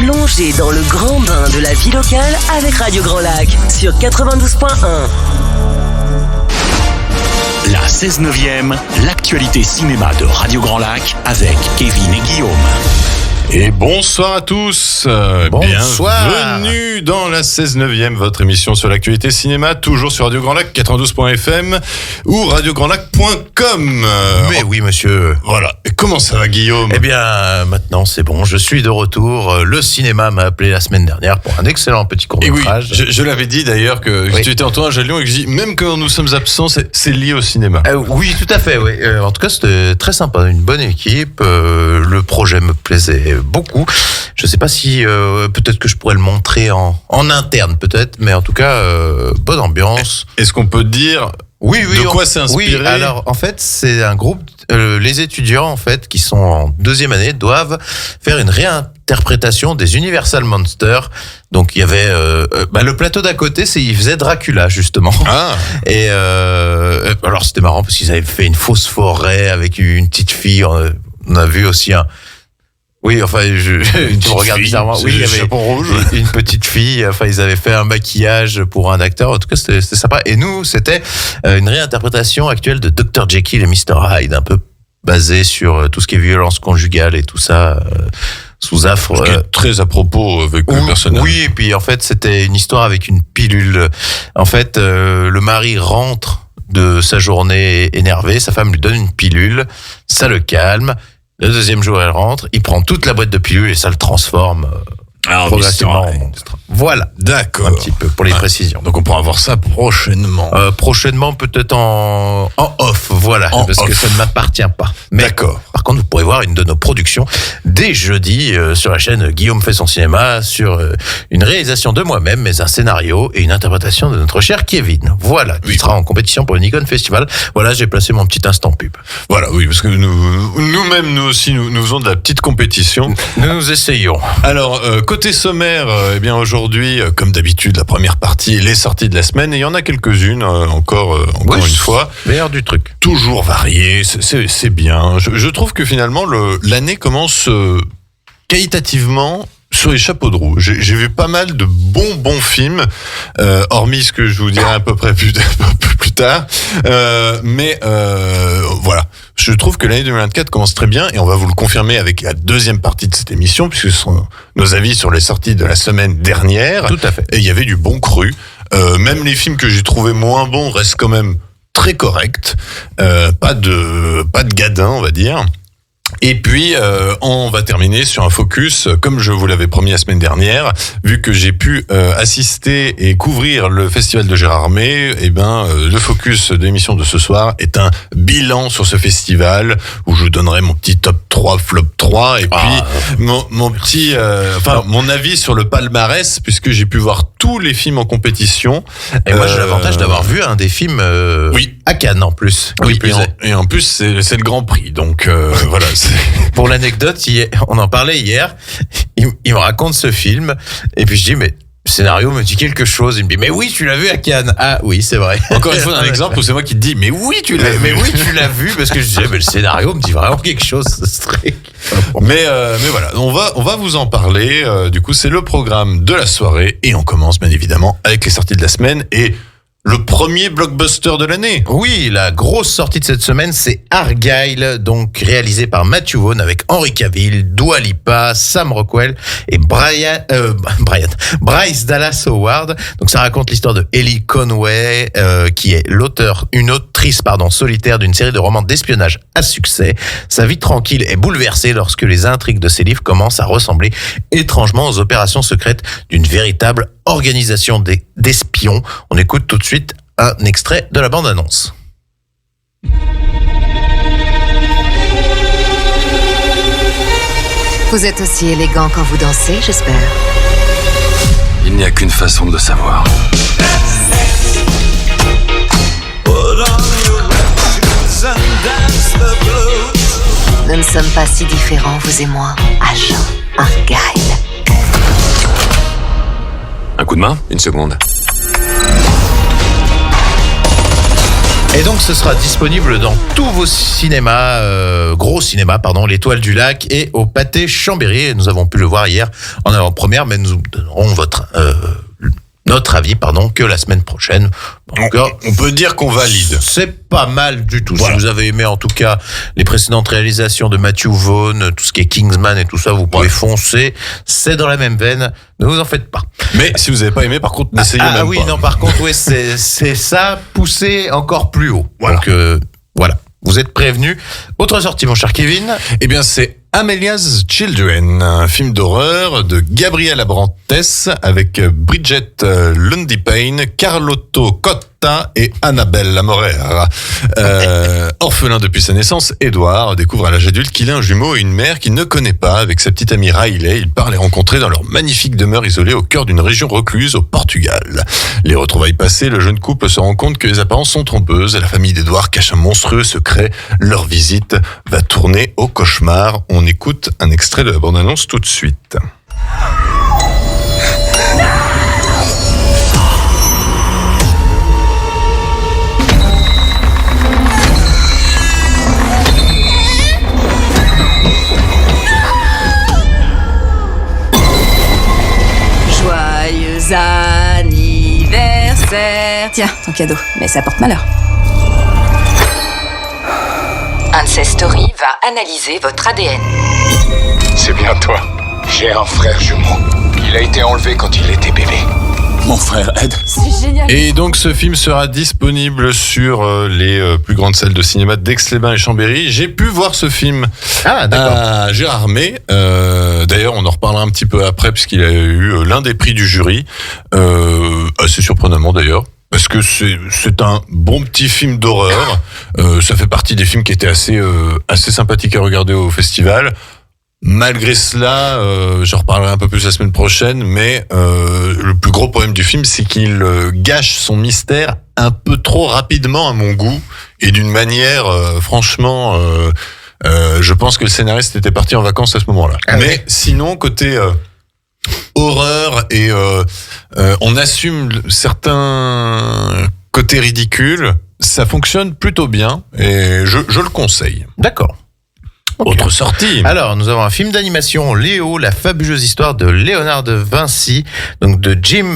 Plongez dans le grand bain de la vie locale avec Radio Grand Lac sur 92.1. La 16/9e, l'actualité cinéma de Radio Grand Lac avec Kevin et Guillaume. Et bonsoir à tous, Bonsoir. Bienvenue dans la 16/9e, votre émission sur l'actualité cinéma, toujours sur Radio Grand Lac 92.fm ou radiograndlac.com. Mais oui, monsieur. Voilà, et comment ça va, Guillaume? Eh bien, maintenant c'est bon, je suis de retour. Le cinéma m'a appelé la semaine dernière pour un excellent petit court-métrage. Et oui, je l'avais dit d'ailleurs que tu étais en tournage à Lyon et que je dis, même quand nous sommes absents, c'est lié au cinéma. Oui, tout à fait, oui. En tout cas, c'était très sympa, une bonne équipe. Le projet me plaisait beaucoup. Je sais pas si peut-être que je pourrais le montrer en interne peut-être, mais en tout cas bonne ambiance. Est-ce qu'on peut dire de quoi c'est inspiré? Oui, alors en fait c'est un groupe, les étudiants en fait qui sont en deuxième année doivent faire une réinterprétation des Universal Monsters. Donc il y avait le plateau d'à côté, il faisait Dracula justement. Ah. Et alors c'était marrant parce qu'ils avaient fait une fausse forêt avec une petite fille. On a vu aussi un. Oui, enfin, tu me regardes bizarrement. Oui, il y avait une petite fille. Enfin, ils avaient fait un maquillage pour un acteur. En tout cas, c'était sympa. Et nous, c'était une réinterprétation actuelle de Dr. Jekyll et Mr. Hyde, un peu basée sur tout ce qui est violence conjugale et tout ça, sous affre. Ce qui est très à propos avec le personnage. Oui, et puis en fait, c'était une histoire avec une pilule. En fait, le mari rentre de sa journée énervé, sa femme lui donne une pilule, ça le calme. Le deuxième jour, elle rentre, il prend toute la boîte de pilules et ça le transforme progressivement en monstre. Voilà. D'accord. Un petit peu pour les précisions. Donc on pourra voir ça prochainement. Prochainement, peut-être en off, voilà, parce que ça ne m'appartient pas. Mais d'accord. Par contre, vous pourrez voir une de nos productions dès jeudi sur la chaîne Guillaume fait son cinéma, sur une réalisation de moi-même, mais un scénario et une interprétation de notre cher Kevin. Voilà, qui sera en compétition pour le Nikon Festival. Voilà, j'ai placé mon petit instant pub. Voilà, oui, parce que nous-mêmes, nous aussi, nous faisons de la petite compétition. Nous essayons. Alors, côté sommaire, eh bien aujourd'hui, comme d'habitude, la première partie, les sorties de la semaine, et il y en a quelques-unes encore une fois. Meilleur du truc. Toujours varié, c'est bien. Je trouve que finalement l'année commence qualitativement sur les chapeaux de roue. J'ai vu pas mal de bons films, hormis ce que je vous dirai à peu près plus tard. Mais voilà. Je trouve que l'année 2024 commence très bien et on va vous le confirmer avec la deuxième partie de cette émission puisque ce sont nos avis sur les sorties de la semaine dernière. Tout à fait. Et il y avait du bon cru. Même les films que j'ai trouvés moins bons restent quand même très corrects. Pas de gadin, on va dire. Et puis, on va terminer sur un focus, comme je vous l'avais promis la semaine dernière, vu que j'ai pu assister et couvrir le festival de Gérardmer, eh ben, le focus de l'émission de ce soir est un bilan sur ce festival, où je donnerai mon petit top 3, flop 3, et puis mon petit, mon avis sur le palmarès, puisque j'ai pu voir tous les films en compétition. Et moi, j'ai l'avantage d'avoir vu un des films à Cannes, en plus. Oui, et en plus, c'est le Grand Prix, donc voilà. Pour l'anecdote, on en parlait hier, il me raconte ce film, et puis je dis, mais le scénario me dit quelque chose. Il me dit, mais oui, tu l'as vu à Cannes. Ah oui, c'est vrai. Encore une fois, un exemple où c'est moi qui te dis, mais oui, tu l'as vu. Mais oui, tu l'as vu, parce que je disais, mais le scénario me dit vraiment quelque chose. Mais voilà, on va vous en parler. Du coup, c'est le programme de la soirée, et on commence bien évidemment avec les sorties de la semaine, et le premier blockbuster de l'année. Oui, la grosse sortie de cette semaine, c'est Argylle, donc réalisé par Matthew Vaughn avec Henry Cavill, Dua Lipa, Sam Rockwell et Bryce Dallas Howard. Donc ça raconte l'histoire de Ellie Conway, qui est une autrice solitaire d'une série de romans d'espionnage à succès. Sa vie tranquille est bouleversée lorsque les intrigues de ses livres commencent à ressembler étrangement aux opérations secrètes d'une véritable organisation d'espions. On écoute tout de suite un extrait de la bande-annonce. Vous êtes aussi élégant quand vous dansez, j'espère. Il n'y a qu'une façon de le savoir. Nous ne sommes pas si différents, vous et moi, agent Argylle. Un coup de main, une seconde. Et donc ce sera disponible dans tous vos cinémas, gros cinémas, l'Étoile du Lac et au Pâté Chambéry. Nous avons pu le voir hier en avant-première, mais nous donnerons notre avis, que la semaine prochaine. On peut dire qu'on valide. C'est pas mal du tout. Voilà. Si vous avez aimé en tout cas les précédentes réalisations de Matthew Vaughn, tout ce qui est Kingsman et tout ça, vous pouvez foncer. C'est dans la même veine. Ne vous en faites pas. Mais si vous n'avez pas aimé, par contre, n'essayez même pas. Ah oui, non, par contre, oui, c'est ça poussé encore plus haut. Voilà. Donc voilà. Vous êtes prévenus. Autre sortie, mon cher Kevin. Eh bien, c'est Amelia's Children, un film d'horreur de Gabriel Abrantes avec Bridget Lundy Payne, Carlotto Cotta et Annabelle Lamorera. Orphelin depuis sa naissance, Edward découvre à l'âge adulte qu'il a un jumeau et une mère qu'il ne connaît pas. Avec sa petite amie Riley, il part les rencontrer dans leur magnifique demeure isolée au cœur d'une région recluse au Portugal. Les retrouvailles passées, le jeune couple se rend compte que les apparences sont trompeuses et la famille d'Edward cache un monstrueux secret. Leur visite va tourner au cauchemar. On écoute un extrait de la bande-annonce tout de suite. Joyeux anniversaire. Tiens, ton cadeau, mais ça porte malheur. Ancestry va analyser votre ADN. C'est bien toi. J'ai un frère jumeau. Il a été enlevé quand il était bébé. Mon frère Ed. C'est génial. Et donc ce film sera disponible sur les plus grandes salles de cinéma d'Aix-les-Bains et Chambéry. J'ai pu voir ce film à Gérardmer. D'ailleurs, on en reparlera un petit peu après puisqu'il a eu l'un des prix du jury. Assez surprenamment d'ailleurs. Parce que c'est un bon petit film d'horreur. Ça fait partie des films qui étaient assez sympathiques à regarder au festival. Malgré cela, j'en reparlerai un peu plus la semaine prochaine, mais le plus gros problème du film, c'est qu'il gâche son mystère un peu trop rapidement à mon goût et d'une manière, franchement, je pense que le scénariste était parti en vacances à ce moment-là. Mais sinon, côté horreur et on assume certains côtés ridicules, ça fonctionne plutôt bien et je le conseille. D'accord. Okay. Autre sortie. Alors, nous avons un film d'animation, Léo, la fabuleuse histoire de Léonard de Vinci, donc de Jim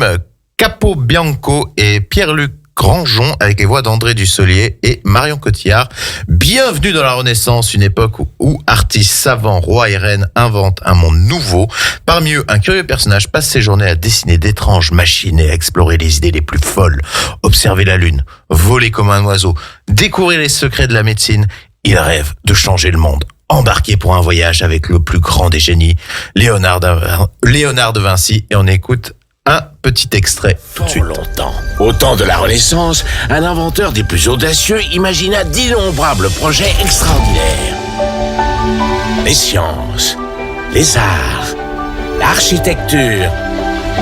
Capobianco et Pierre-Luc Grangeon, avec les voix d'André Dussolier et Marion Cotillard. Bienvenue dans la Renaissance, une époque où artistes, savants, rois et reines inventent un monde nouveau. Parmi eux, un curieux personnage passe ses journées à dessiner d'étranges machines et à explorer les idées les plus folles. Observer la lune, voler comme un oiseau, découvrir les secrets de la médecine. Il rêve de changer le monde. Embarqué pour un voyage avec le plus grand des génies, Léonard de Vinci, et on écoute un petit extrait tout de suite. Longtemps. Au temps de la Renaissance, un inventeur des plus audacieux imagina d'innombrables projets extraordinaires. Les sciences, les arts, l'architecture.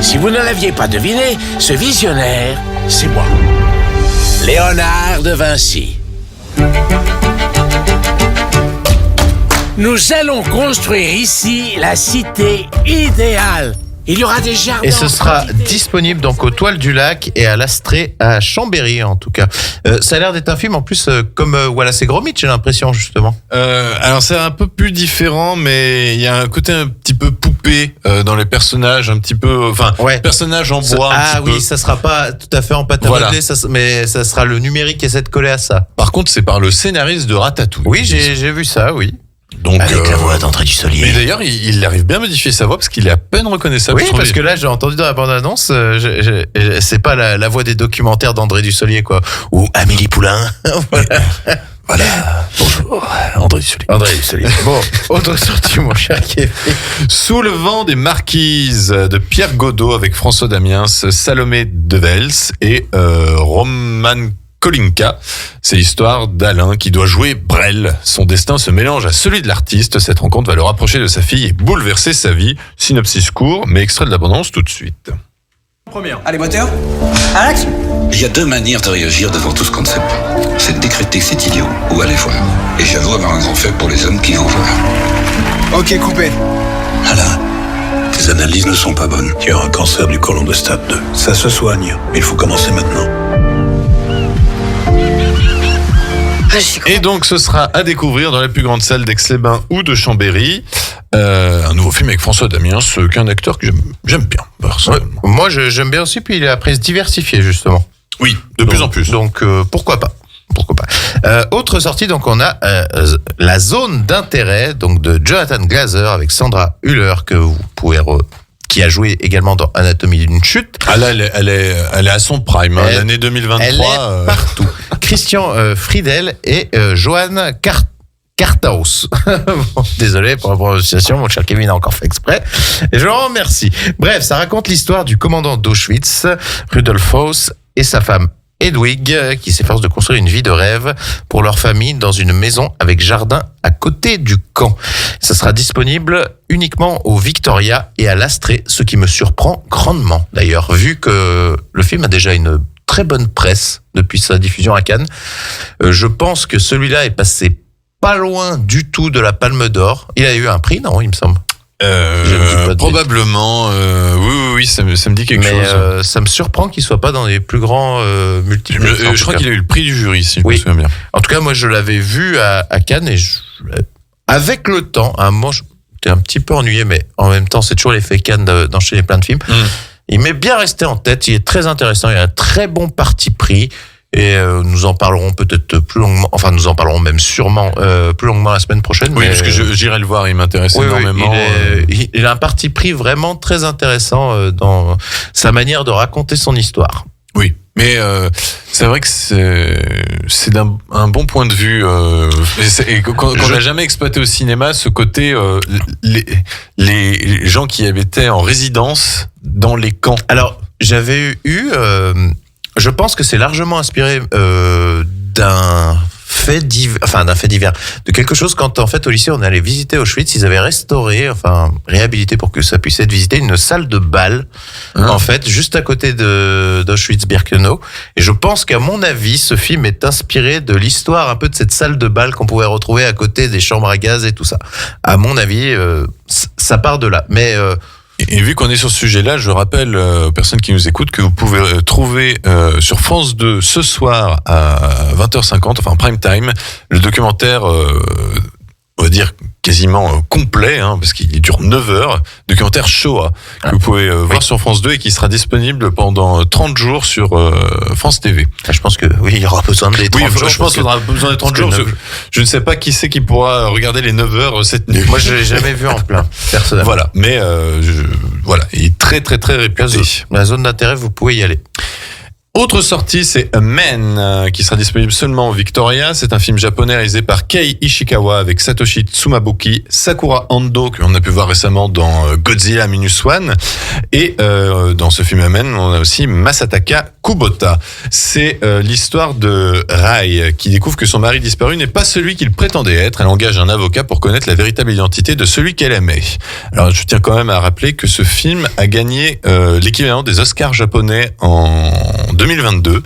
Si vous ne l'aviez pas deviné, ce visionnaire, c'est moi. Léonard de Vinci. Nous allons construire ici la cité idéale. Il y aura des jardins. Et ce sera disponible donc aux Toiles du Lac et à l'Astrée à Chambéry en tout cas. Ça a l'air d'être un film en plus comme Wallace et Gromit, j'ai l'impression justement. Alors c'est un peu plus différent, mais il y a un côté un petit peu poupée dans les personnages, un petit peu, personnages en bois. Ça sera pas tout à fait en pâte à modeler, mais ça sera le numérique qui essaie de coller à ça. Par contre, c'est par le scénariste de Ratatouille. Oui, j'ai vu ça, oui. Donc, avec la voix d'André Dussolier. Mais d'ailleurs, il arrive bien à modifier sa voix parce qu'il est à peine reconnaissable. Oui, parce que là, j'ai entendu dans la bande-annonce, c'est pas la voix des documentaires d'André Dussolier, quoi. Ou Amélie Poulain. Voilà. Bonjour, André Dussolier. Bon, autre sortie, mon cher Kevin. Sous le vent des marquises de Pierre Godot avec François Damiens, Salomé Devels et Roman Kolinka. C'est l'histoire d'Alain qui doit jouer Brel. Son destin se mélange à celui de l'artiste. Cette rencontre va le rapprocher de sa fille et bouleverser sa vie. Synopsis court, mais extrait de l'abondance tout de suite. Première. Allez, moteur. Action. Il y a deux manières de réagir devant tout ce qu'on ne sait pas. C'est de décréter que c'est idiot ou aller voir. Et j'avoue avoir un grand faible pour les hommes qui vont voir. Ok, coupé. Alain, tes analyses ne sont pas bonnes. Tu as un cancer du côlon de stade 2. Ça se soigne, mais il faut commencer maintenant. Et donc, ce sera à découvrir dans les plus grandes salles d'Aix-les-Bains ou de Chambéry. Un nouveau film avec François Damiens, qui est un acteur que j'aime bien, personnellement. Ouais, moi, j'aime bien aussi, puis il est après se diversifier, justement. Oui, de plus en plus. Donc, pourquoi pas. Autre sortie, donc on a La Zone d'intérêt, donc de Jonathan Glazer avec Sandra Hüller, que vous pouvez qui a joué également dans Anatomie d'une chute. Ah là, elle est à son prime, l'année 2023. Elle est partout. Christian Friedel et Johan Kartaus. Désolé pour la prononciation, mon cher Kevin a encore fait exprès. Et je le remercie. Bref, ça raconte l'histoire du commandant d'Auschwitz, Rudolf Höss, et sa femme Hedwig, qui s'efforcent de construire une vie de rêve pour leur famille dans une maison avec jardin à côté du camp. Ça sera disponible uniquement au Victoria et à l'Astrée, ce qui me surprend grandement d'ailleurs, vu que le film a déjà une très bonne presse depuis sa diffusion à Cannes. Je pense que celui-là est passé pas loin du tout de la Palme d'Or. Il a eu un prix, non, il me semble. Probablement, oui, ça me dit quelque chose. Ça me surprend qu'il soit pas dans les plus grands multiples. Je crois qu'il a eu le prix du jury, si je me souviens bien. En tout cas, moi, je l'avais vu à Cannes et avec le temps, à un moment, j'étais un petit peu ennuyé, mais en même temps, c'est toujours l'effet Cannes d'enchaîner plein de films. Il m'est bien resté en tête. Il est très intéressant. Il a un très bon parti pris. Et nous en parlerons peut-être plus longuement, enfin nous en parlerons même sûrement plus longuement la semaine prochaine. Oui, parce que j'irai le voir, il m'intéresse énormément. Il a un parti pris vraiment très intéressant dans sa manière de raconter son histoire. Oui, mais c'est vrai que c'est un bon point de vue. Et qu'on n'a jamais exploité au cinéma ce côté les gens qui étaient en résidence dans les camps. Alors j'avais eu je pense que c'est largement inspiré d'un fait divers, de quelque chose quand en fait au lycée on allait visiter Auschwitz, ils avaient restauré, réhabilité pour que ça puisse être visité, une salle de bal en fait juste à côté d'Auschwitz-Birkenau. Et je pense qu'à mon avis ce film est inspiré de l'histoire un peu de cette salle de bal qu'on pouvait retrouver à côté des chambres à gaz et tout ça. À mon avis, ça part de là. Mais et vu qu'on est sur ce sujet-là, je rappelle aux personnes qui nous écoutent que vous pouvez trouver sur France 2 ce soir à 20h50, enfin prime time, le documentaire, on va dire quasiment complet, parce qu'il dure 9 heures, documentaire Shoah, que vous pouvez voir sur France 2 et qui sera disponible pendant 30 jours sur France TV. Je pense que oui, il y aura besoin des 30 jours. Je pense qu'il y aura besoin des 30 jours. Je ne sais pas qui c'est qui pourra regarder les 9 heures cette nuit. Moi, je l'ai jamais vu en plein, personnellement. Voilà, mais il est très très très réputé. La zone d'intérêt, vous pouvez y aller. Autre sortie, c'est A Man, qui sera disponible seulement au Victoria. C'est un film japonais réalisé par Kei Ishikawa avec Satoshi Tsumabuki, Sakura Ando, qu'on a pu voir récemment dans Godzilla Minus One. Et dans ce film A Man, on a aussi Masataka Kubota. C'est l'histoire de Rai, qui découvre que son mari disparu n'est pas celui qu'il prétendait être. Elle engage un avocat pour connaître la véritable identité de celui qu'elle aimait. Alors, je tiens quand même à rappeler que ce film a gagné l'équivalent des Oscars japonais en 2022,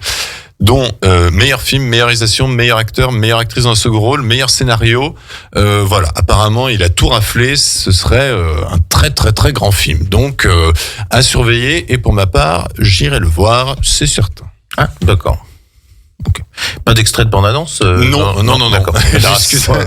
dont meilleur film, meilleure réalisation, meilleur acteur, meilleure actrice dans le second rôle, meilleur scénario. Apparemment, il a tout raflé. Ce serait un très très très grand film. Donc, à surveiller. Et pour ma part, j'irai le voir, c'est certain. Ah, d'accord. Okay. Pas d'extrait de bande-annonce Non. D'accord. Excuse-moi.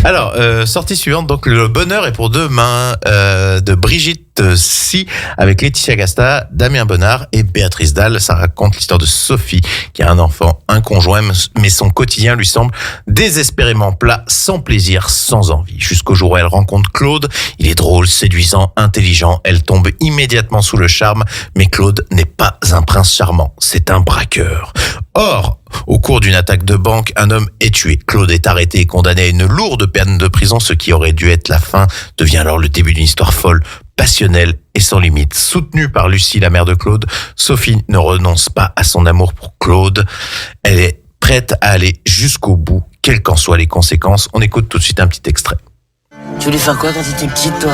Alors, sortie suivante, donc Le Bonheur est pour demain, de Brigitte Si, avec Laetitia Casta, Damien Bonnard et Béatrice Dalle. Ça raconte l'histoire de Sophie, qui a un enfant, un conjoint, mais son quotidien lui semble désespérément plat, sans plaisir, sans envie. Jusqu'au jour où elle rencontre Claude. Il est drôle, séduisant, intelligent. Elle tombe immédiatement sous le charme, mais Claude n'est pas un prince charmant, c'est un braqueur. Or, au cours d'une attaque de banque, un homme est tué. Claude est arrêté et condamné à une lourde peine de prison. Ce qui aurait dû être la fin devient alors le début d'une histoire folle, passionnelle et sans limite. Soutenue par Lucie, la mère de Claude, Sophie ne renonce pas à son amour pour Claude. Elle est prête à aller jusqu'au bout, quelles qu'en soient les conséquences. On écoute tout de suite un petit extrait. Tu voulais faire quoi quand tu étais petite, toi?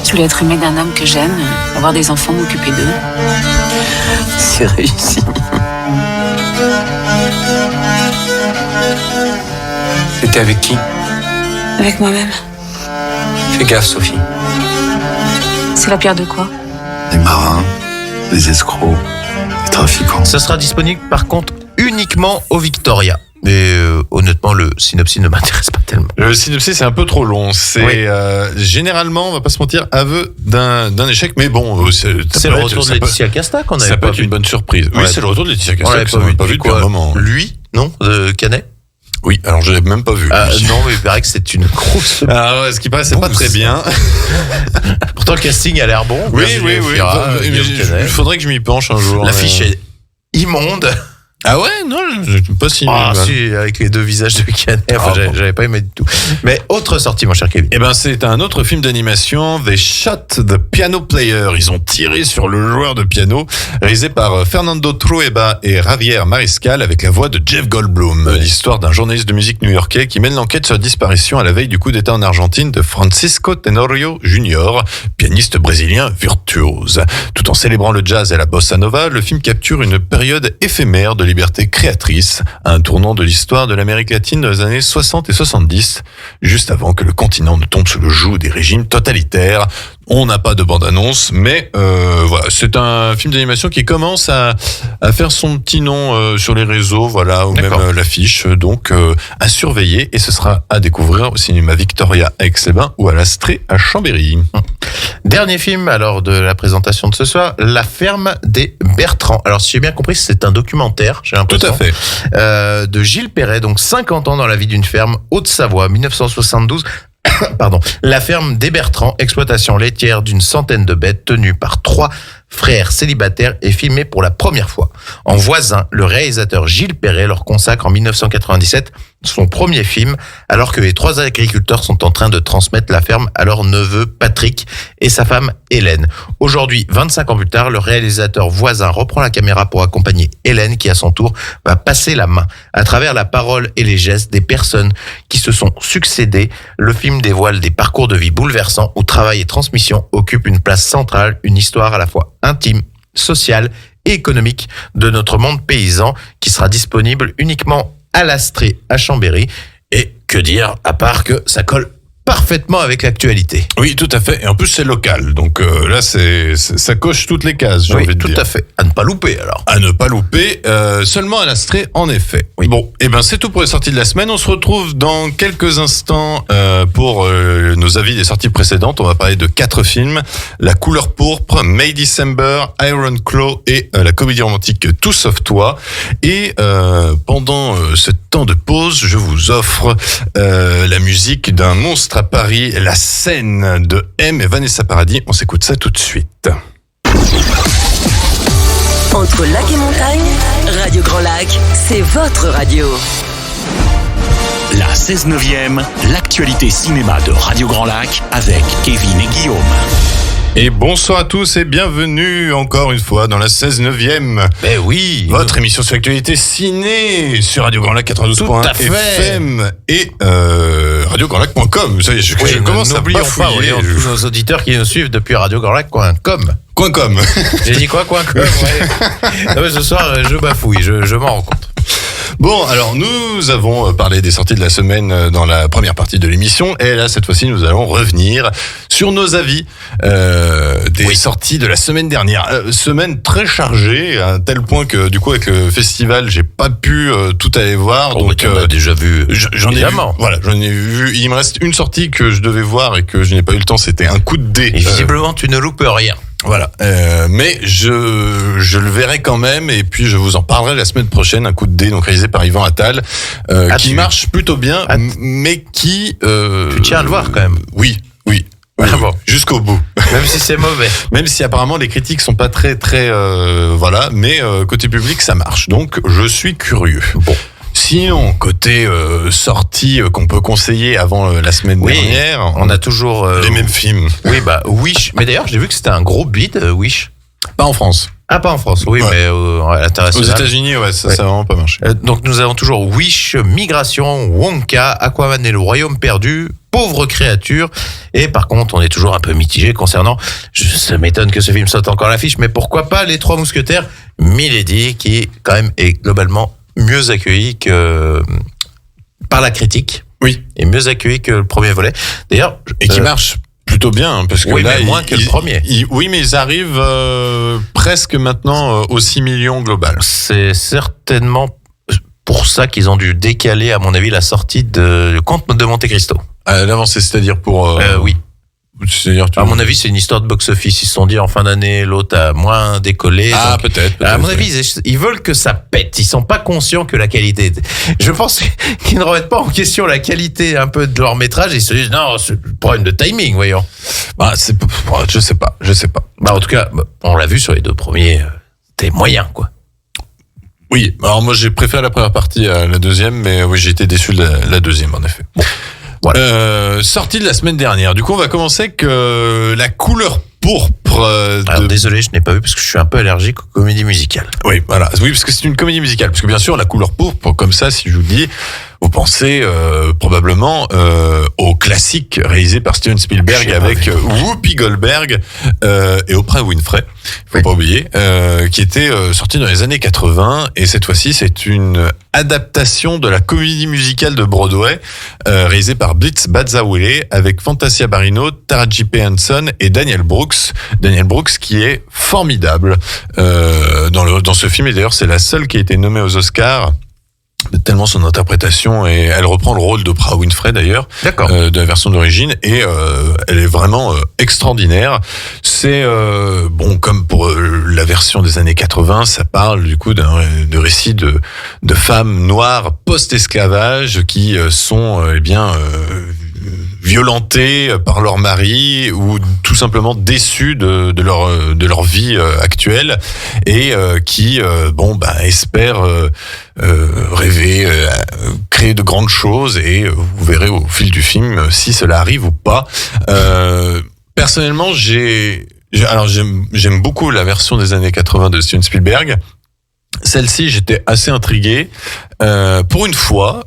Je voulais être aimée d'un homme que j'aime, avoir des enfants, m'occuper d'eux. C'est réussi. T'étais avec qui? Avec moi-même. Fais gaffe, Sophie. C'est la pire de quoi? Des marins, des escrocs, des trafiquants. Ça sera disponible par contre uniquement au Victoria. Mais honnêtement, le synopsis ne m'intéresse pas tellement. Le synopsis, c'est un peu trop long. C'est généralement, on va pas se mentir, aveu d'un échec. Mais bon, c'est le retour de Laetitia Casta qu'on avait ça peut pas être vu. une bonne surprise. Oui, c'est le retour de Laetitia Casta que on n'a pas vu depuis un moment. Lui, non, Canet. Oui, alors je l'ai même pas vu. Non, mais il paraît que c'est une grosse. Ah ouais, ce qui paraît, c'est pas très bien. Pourtant, le casting a l'air bon. Oui. Il faudrait que je m'y penche un jour. L'affiche est immonde. Ah ouais, non, pas si. Si, avec les deux visages de Canet. Enfin, j'avais pas aimé du tout. Mais autre sortie, mon cher Kevin. Eh ben, c'est un autre film d'animation, They Shot the Piano Player. Ils ont tiré sur le joueur de piano, réalisé par Fernando Trueba et Javier Mariscal, avec la voix de Jeff Goldblum. L'histoire d'un journaliste de musique new-yorkais qui mène l'enquête sur la disparition à la veille du coup d'État en Argentine de Francisco Tenorio Jr., pianiste brésilien virtuose. Tout en célébrant le jazz et la bossa nova, le film capture une période éphémère de liberté créatrice, un tournant de l'histoire de l'Amérique latine dans les années 60 et 70, juste avant que le continent ne tombe sous le joug des régimes totalitaires. On n'a pas de bande-annonce, mais voilà, c'est un film d'animation qui commence à faire son petit nom sur les réseaux, voilà, ou même l'affiche, donc à surveiller, et ce sera à découvrir au cinéma Victoria à Aix-les-Bains ou à l'Astrée à Chambéry. Dernier film alors de la présentation de ce soir, La ferme des Bertrands. Alors si j'ai bien compris, c'est un documentaire, j'ai l'impression. Tout à fait. De Gilles Perret, donc 50 ans dans la vie d'une ferme, Haute-Savoie, 1972. Pardon. La ferme des Bertrands, exploitation laitière d'une centaine de bêtes tenues par 3 frères célibataires, est filmée pour la première fois. En voisin, le réalisateur Gilles Perret leur consacre en 1997 son premier film, alors que les 3 agriculteurs sont en train de transmettre la ferme à leur neveu Patrick et sa femme Hélène. Aujourd'hui, 25 ans plus tard, le réalisateur voisin reprend la caméra pour accompagner Hélène qui, à son tour, va passer la main. À travers la parole et les gestes des personnes qui se sont succédées, le film dévoile des parcours de vie bouleversants où travail et transmission occupent une place centrale, une histoire à la fois intime, sociale et économique de notre monde paysan qui sera disponible uniquement à l'Astrée à Chambéry. Et que dire, à part que ça colle parfaitement avec l'actualité. Oui, tout à fait. Et en plus, c'est local. Donc là, ça coche toutes les cases, j'ai envie de dire. Oui, tout à fait. À ne pas louper, alors. À ne pas louper. Seulement à l'Astrée, en effet. Oui. Bon, et ben c'est tout pour les sorties de la semaine. On se retrouve dans quelques instants pour nos avis des sorties précédentes. On va parler de 4 films. La couleur pourpre, May December, Iron Claw et la comédie romantique Tout sauf toi. Et pendant ce temps de pause, je vous offre la musique d'un monstre à Paris, la scène de M et Vanessa Paradis. On s'écoute ça tout de suite. Entre lac et montagne, Radio Grand Lac, c'est votre radio. La 16/9e, l'actualité cinéma de Radio Grand Lac avec Kevin et Guillaume. Et bonsoir à tous et bienvenue encore une fois dans la 16/9e. Ben oui. Votre émission sur l'actualité ciné sur Radio Grand Lac 92.1 FM et radiograndlac.com. Ça y est, je commence à bafouiller. Tous nos auditeurs qui nous suivent depuis radiograndlac.com. .com. J'ai dit quoi, .com, ouais. Non, mais ce soir, je bafouille, je m'en rends compte. Bon, alors nous avons parlé des sorties de la semaine dans la première partie de l'émission, et là cette fois-ci nous allons revenir sur nos avis des sorties de la semaine dernière. Semaine très chargée, à un tel point que du coup avec le festival j'ai pas pu tout aller voir. Donc on a déjà vu. J'en ai vu. Voilà, j'en ai vu. Il me reste une sortie que je devais voir et que je n'ai pas eu le temps. C'était Un coup de dé. Et visiblement tu ne loupes rien. Voilà, mais je le verrai quand même, et puis je vous en parlerai la semaine prochaine. Un coup de dé, donc réalisé par Yvan Attal, qui marche plutôt bien, mais qui tu tiens à le voir quand même. Oui, bon. Jusqu'au bout. Même si c'est mauvais. Même si apparemment les critiques sont pas très voilà, mais côté public ça marche. Donc je suis curieux. Bon. Sinon, côté sortie qu'on peut conseiller avant la semaine dernière, on a toujours les mêmes films. Oui, bah Wish. Mais d'ailleurs, j'ai vu que c'était un gros bid, Wish. Pas en France. Ah, pas en France, oui, mais à l'international. Aux États-Unis, ça a vraiment pas marché. Donc nous avons toujours Wish, Migration, Wonka, Aquaman et le Royaume perdu, Pauvre créature. Et par contre, on est toujours un peu mitigé concernant, ça m'étonne que ce film saute encore à l'affiche, mais pourquoi pas Les Trois Mousquetaires, Milady, qui quand même est globalement mieux accueilli que par la critique. Oui. Et mieux accueilli que le premier volet. D'ailleurs, et qui marche plutôt bien, parce que là, mais moins que le premier. Oui, mais ils arrivent presque maintenant aux 6 millions global. C'est certainement pour ça qu'ils ont dû décaler, à mon avis, la sortie de Comte de Monte Cristo. L'avancée, c'est-à-dire pour... Oui. C'est-à-dire, à mon avis, c'est une histoire de box-office. Ils se sont dit, en fin d'année, l'autre a moins décollé. Ah, donc, peut-être. À mon avis, ils veulent que ça pète. Ils sont pas conscients que la qualité... Je pense qu'ils ne remettent pas en question la qualité un peu de leur métrage. Ils se disent, non, c'est un problème de timing, voyons. Bah, je sais pas. Bah, en tout cas, on l'a vu sur les 2 premiers, c'était moyen, quoi. Oui, alors moi j'ai préféré la première partie à la deuxième, mais oui, j'ai été déçu de la deuxième, en effet. Bon. Voilà. Sortie de la semaine dernière. Du coup, on va commencer avec la couleur pourpre. Alors, désolé, je n'ai pas vu parce que je suis un peu allergique aux comédies musicales. Oui, voilà. Oui, parce que c'est une comédie musicale. Parce que bien sûr, la couleur pourpre, comme ça, si je vous dis, vous pensez probablement au classique réalisé par Steven Spielberg avec Whoopi Goldberg et Oprah Winfrey. Faut pas oublier, qui était sorti dans les années 80. Et cette fois-ci, c'est une adaptation de la comédie musicale de Broadway réalisée par Blitz Bazawule avec Fantasia Barrino, Taraji P. Henson et Daniel Brooks. Daniel Brooks qui est formidable dans ce film. Et d'ailleurs, c'est la seule qui a été nommée aux Oscars. Tellement son interprétation, et elle reprend le rôle d'Oprah Winfrey d'ailleurs, de la version d'origine, et elle est vraiment extraordinaire. C'est bon, comme pour la version des années 80, ça parle du coup de récits de femmes noires post-esclavage qui sont violentées par leur mari ou tout simplement déçues de leur vie actuelle, et qui espèrent rêver, créer de grandes choses, et vous verrez au fil du film si cela arrive ou pas. Personnellement, j'aime beaucoup la version des années 80 de Steven Spielberg. Celle-ci, j'étais assez intrigué. Pour une fois,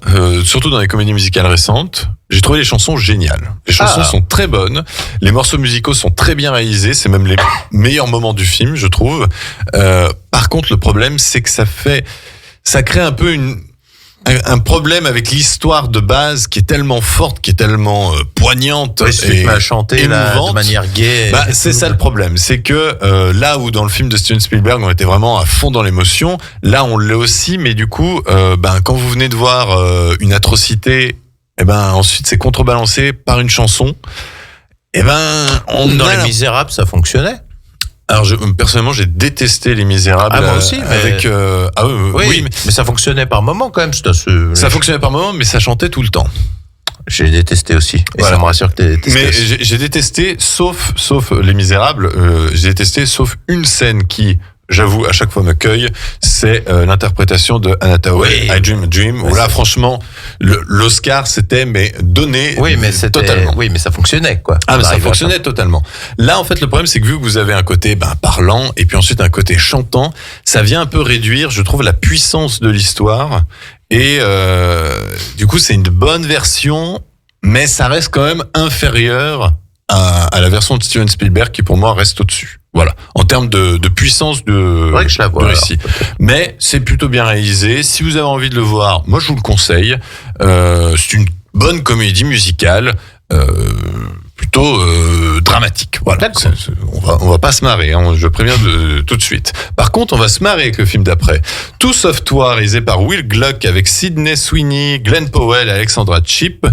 surtout dans les comédies musicales récentes, j'ai trouvé les chansons géniales. Les chansons sont très bonnes. Les morceaux musicaux sont très bien réalisés. C'est même les meilleurs moments du film, je trouve. Par contre, le problème, c'est que ça crée un peu un problème avec l'histoire de base qui est tellement forte, qui est tellement poignante et chanter émouvante. De manière gaie. C'est ça le problème, c'est que là où dans le film de Steven Spielberg on était vraiment à fond dans l'émotion, là on l'est aussi, mais du coup quand vous venez de voir une atrocité, ensuite c'est contrebalancé par une chanson. Dans Les Misérables ça fonctionnait. Alors personnellement j'ai détesté Les Misérables. Moi aussi. Avec oui, mais ça fonctionnait par moment quand même. Ça fonctionnait par moment, mais ça chantait tout le temps. J'ai détesté aussi. Et ça me rassure que t'as détesté. Mais aussi. j'ai détesté, sauf Les Misérables, j'ai détesté sauf une scène qui, j'avoue, à chaque fois m'accueille, c'est l'interprétation de Anna Thaoué, I Dream a Dream, où là, franchement, l'Oscar, c'était donné totalement. Oui, mais ça fonctionnait, quoi. Mais ça fonctionnait totalement. Là, en fait, le problème, c'est que vu que vous avez un côté parlant, et puis ensuite un côté chantant, ça vient un peu réduire, je trouve, la puissance de l'histoire. Et du coup, c'est une bonne version, mais ça reste quand même inférieur à la version de Steven Spielberg qui, pour moi, reste au-dessus. Voilà, en termes de puissance de récit. Mais c'est plutôt bien réalisé. Si vous avez envie de le voir, moi je vous le conseille. C'est une bonne comédie musicale, plutôt dramatique. Voilà. On va pas se marrer, hein, je préviens tout de suite. Par contre, on va se marrer avec le film d'après. Tout sauf toi, réalisé par Will Gluck avec Sydney Sweeney, Glenn Powell, Alexandra Shipp.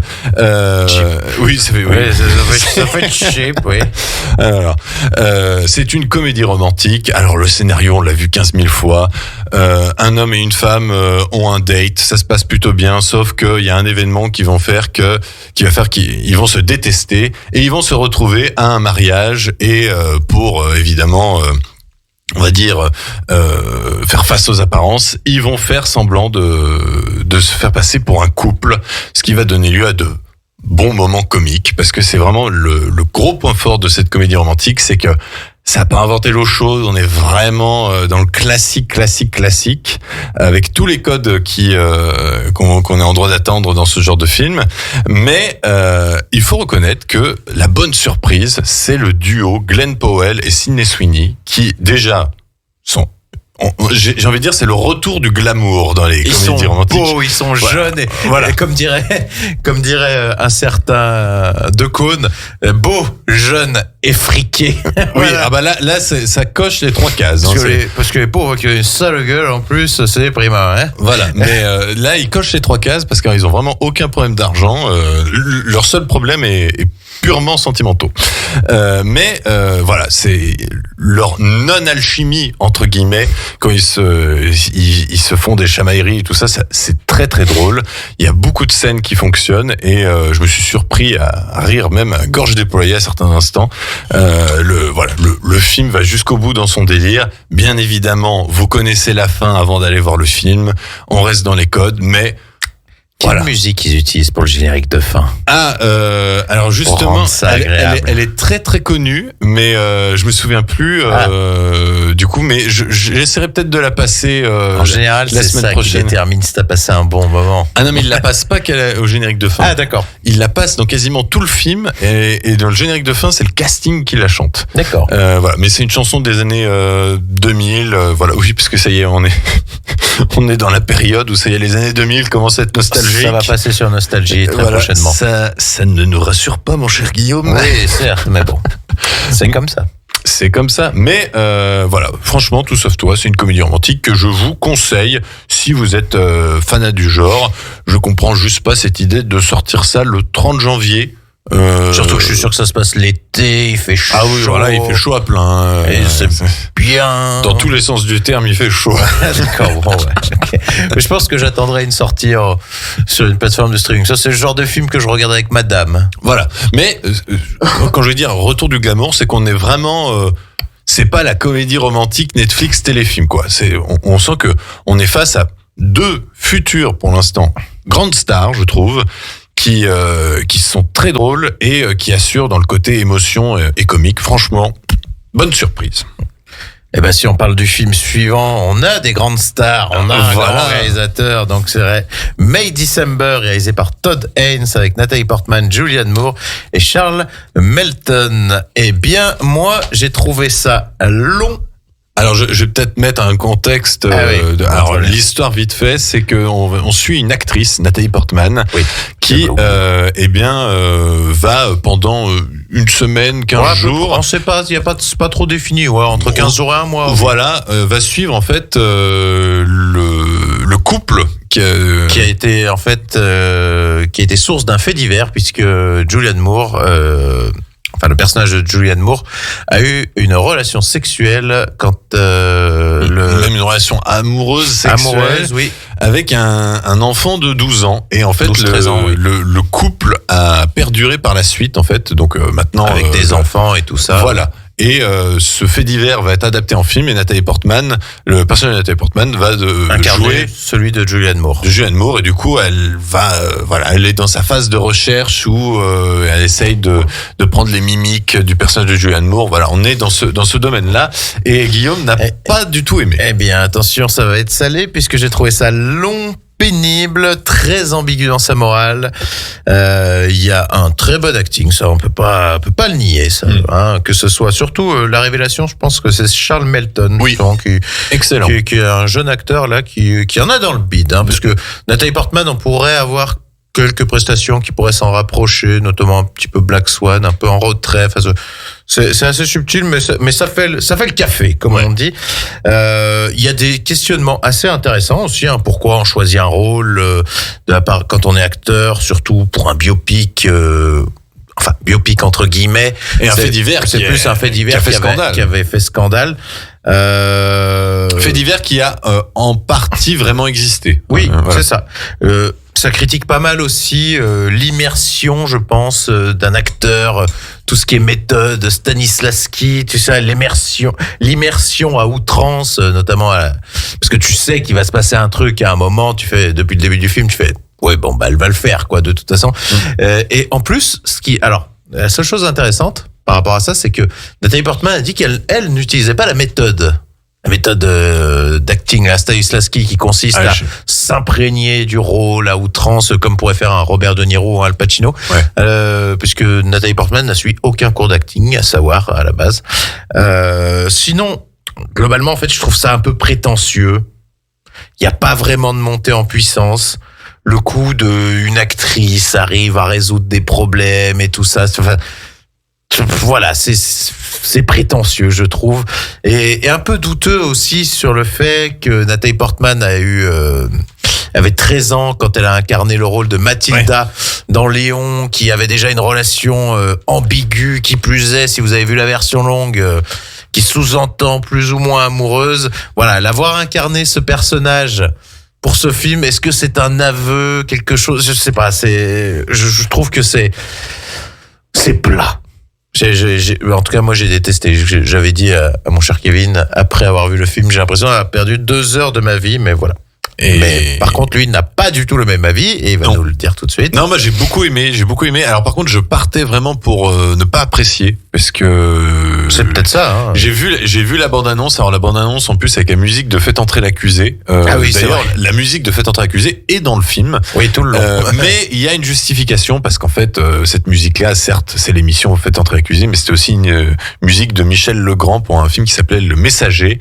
Oui, ça fait cheap, oui. Alors, c'est une comédie romantique. Alors le scénario, on l'a vu 15 000 fois. Un homme et une femme ont un date. Ça se passe plutôt bien, sauf qu'il y a un événement qui va faire qu'ils vont se détester et ils vont se retrouver à un mariage, et pour évidemment on va dire faire face aux apparences, ils vont faire semblant de se faire passer pour un couple, ce qui va donner lieu à de bons moments comiques, parce que c'est vraiment le gros point fort de cette comédie romantique, c'est que ça n'a pas inventé l'eau chaude, on est vraiment dans le classique, avec tous les codes qu'on est en droit d'attendre dans ce genre de film. Mais il faut reconnaître que la bonne surprise, c'est le duo Glenn Powell et Sydney Sweeney, qui déjà sont j'ai envie de dire, c'est le retour du glamour dans les comédies romantiques. Beaux, ils sont jeunes et, voilà. Et comme dirait un certain Decaune, beau, jeune et friqué. Oui, ah bah là ça coche les 3 cases. Parce que les pauvres qui ont une sale gueule en plus, c'est les primas, hein. Voilà, mais là ils cochent les 3 cases parce qu'ils ont vraiment aucun problème d'argent. Leur seul problème est purement sentimentaux. Mais voilà, c'est leur non-alchimie entre guillemets quand ils se font des chamailleries et tout ça, c'est très très drôle. Il y a beaucoup de scènes qui fonctionnent et je me suis surpris à rire même à gorge déployée à certains instants. Le film va jusqu'au bout dans son délire. Bien évidemment, vous connaissez la fin avant d'aller voir le film. On reste dans les codes, mais quelle musique ils utilisent pour le générique de fin? Alors justement, elle est très très connue, mais je me souviens plus du coup, mais j'essaierai peut-être de la passer en général, la semaine prochaine. Qui détermine si t'as passé un bon moment. Ah non, mais il la passe pas au générique de fin. Ah d'accord. Il la passe dans quasiment tout le film et dans le générique de fin, c'est le casting qui la chante. D'accord. Voilà, mais c'est une chanson des années 2000. Voilà, oui, parce que ça y est, on est dans la période où ça y est, les années 2000 commencent à être nostalgiques. Ça va passer sur Nostalgie très prochainement. Ça ne nous rassure pas, mon cher Guillaume. Oui, certes, mais bon, c'est comme ça. C'est comme ça, mais voilà, franchement, Tout sauf toi, c'est une comédie romantique que je vous conseille si vous êtes fanat du genre. Je comprends juste pas cette idée de sortir ça le 30 janvier. Surtout que je suis sûr que ça se passe l'été, il fait chaud. Ah oui, voilà, il fait chaud à plein. Et c'est bien. Dans tous les sens du terme, il fait chaud. D'accord, bon, ouais. Okay. Mais je pense que j'attendrai une sortie sur une plateforme de streaming. Ça, c'est le genre de film que je regarde avec madame. Voilà. Mais quand je veux dire retour du glamour, c'est qu'on est vraiment. C'est pas la comédie romantique Netflix téléfilm, quoi. On sent que on est face à 2 futurs, pour l'instant, grandes stars, je trouve, qui sont très drôles et qui assurent dans le côté émotion et comique. Franchement, bonne surprise. Eh ben, si on parle du film suivant, on a des grandes stars, on a un grand réalisateur, donc c'est vrai. May December, réalisé par Todd Haynes avec Natalie Portman, Julianne Moore et Charles Melton. Eh bien, moi, j'ai trouvé ça long. Alors, je vais peut-être mettre un contexte. Alors, l'histoire vite fait, c'est que on suit une actrice, Natalie Portman, qui, va pendant une semaine, 15 jours. On sait pas, c'est pas trop défini, entre 15 jours et un mois. Voilà, va suivre en fait le couple qui a été en fait qui a été source d'un fait divers puisque Julianne Moore. Le personnage de Julianne Moore a eu une relation sexuelle même une relation amoureuse sexuelle oui. Avec un enfant de 12 ans et en fait le couple a perduré par la suite en fait, donc maintenant avec des enfants et tout ça. Voilà. Et ce fait divers va être adapté en film et Natalie Portman, le personnage de Natalie Portman va jouer celui de Julianne Moore. Et du coup elle va elle est dans sa phase de recherche où elle essaye de prendre les mimiques du personnage de Julianne Moore. Voilà, on est dans ce domaine-là et Guillaume n'a pas du tout aimé. Eh bien attention, ça va être salé puisque j'ai trouvé ça long, pénible, très ambigu dans sa morale. Il y a un très bon acting, ça on peut pas le nier, ça. Que ce soit surtout la révélation, je pense que c'est Charles Melton, excellent, qui est un jeune acteur là qui en a dans le bide, parce que Natalie Portman, on pourrait avoir quelques prestations qui pourraient s'en rapprocher, notamment un petit peu Black Swan, un peu en retrait. Enfin, c'est assez subtil, mais ça fait le café, comme on dit. Il y a des questionnements assez intéressants aussi. Pourquoi on choisit un rôle de la part quand on est acteur, surtout pour un biopic. Biopic entre guillemets. Et un fait divers. C'est plus un fait divers qui avait fait scandale. Fait divers qui a en partie vraiment existé. Oui, voilà. C'est ça. Ça critique pas mal aussi l'immersion, je pense, d'un acteur, tout ce qui est méthode, Stanislavski, tu sais, l'immersion à outrance, notamment parce que tu sais qu'il va se passer un truc à un moment, depuis le début du film, tu fais ouais, bon, elle va le faire, quoi, de toute façon. Et en plus, la seule chose intéressante par rapport à ça, c'est que Natalie Portman a dit qu'elle n'utilisait pas la méthode d'acting à Stanislavski qui consiste à s'imprégner du rôle à outrance, comme pourrait faire un Robert De Niro ou un Al Pacino, puisque Natalie Portman n'a suivi aucun cours d'acting, à savoir, à la base. Sinon, globalement, en fait, je trouve ça un peu prétentieux. Il n'y a pas vraiment de montée en puissance. Le coup d'une actrice arrive à résoudre des problèmes et tout ça. Enfin, voilà, c'est prétentieux, je trouve. Et un peu douteux aussi sur le fait que Nathalie Portman avait 13 ans quand elle a incarné le rôle de Mathilda dans Léon, qui avait déjà une relation ambiguë, qui plus est, si vous avez vu la version longue, qui sous-entend plus ou moins amoureuse. Voilà, l'avoir incarné ce personnage pour ce film, est-ce que c'est un aveu, quelque chose, je sais pas, je trouve que c'est plat. En tout cas, moi, j'ai détesté. J'avais dit à mon cher Kevin, après avoir vu le film, j'ai l'impression d'avoir perdu 2 heures de ma vie, mais voilà. Mais par contre, lui n'a pas du tout le même avis et il va nous le dire tout de suite. Non, moi j'ai beaucoup aimé. Alors par contre, je partais vraiment pour ne pas apprécier parce que c'est peut-être ça. Hein. J'ai vu la bande-annonce. Alors la bande-annonce en plus avec la musique de Faites entrer l'accusé. Ah oui, d'ailleurs, la musique de Faites entrer l'accusé est dans le film. Oui, tout le long. Mais il y a une justification parce qu'en fait, cette musique-là, certes, c'est l'émission Faites entrer l'accusé, mais c'était aussi une musique de Michel Legrand pour un film qui s'appelait Le Messager.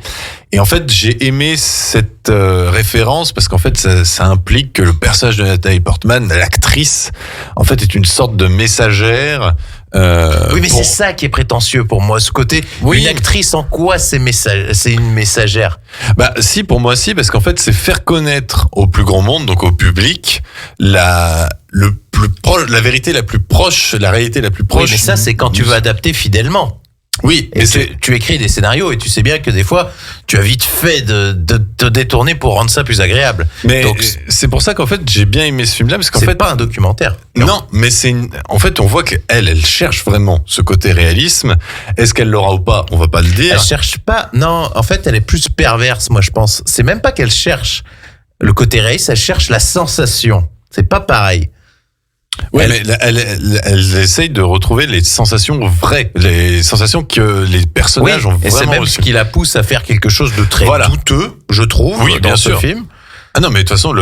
Et en fait, j'ai aimé cette référence parce qu'en fait, ça implique que le personnage de Nathalie Portman, l'actrice, en fait, est une sorte de messagère. Oui, mais c'est ça qui est prétentieux pour moi, ce côté. Oui. Une actrice, en quoi c'est une messagère? Bah, si, pour moi, si, parce qu'en fait, c'est faire connaître au plus grand monde, donc au public, la vérité la plus proche, la réalité la plus proche. Oui, mais ça, c'est quand tu veux adapter fidèlement. Oui, mais tu écris des scénarios et tu sais bien que des fois, tu as vite fait de te détourner pour rendre ça plus agréable. Mais donc, c'est pour ça qu'en fait, j'ai bien aimé ce film-là parce qu'en fait, c'est pas un documentaire. Non, mais en fait, on voit qu'elle cherche vraiment ce côté réalisme. Est-ce qu'elle l'aura ou pas? On va pas le dire. Elle cherche pas. Non, en fait, elle est plus perverse, moi, je pense. C'est même pas qu'elle cherche le côté réaliste, elle cherche la sensation. C'est pas pareil. Ouais, mais elle essaye de retrouver les sensations vraies, les sensations que les personnages ont vraiment. Et c'est même ce qui la pousse à faire quelque chose de très douteux, je trouve, dans ce film. Ah non, mais de toute façon,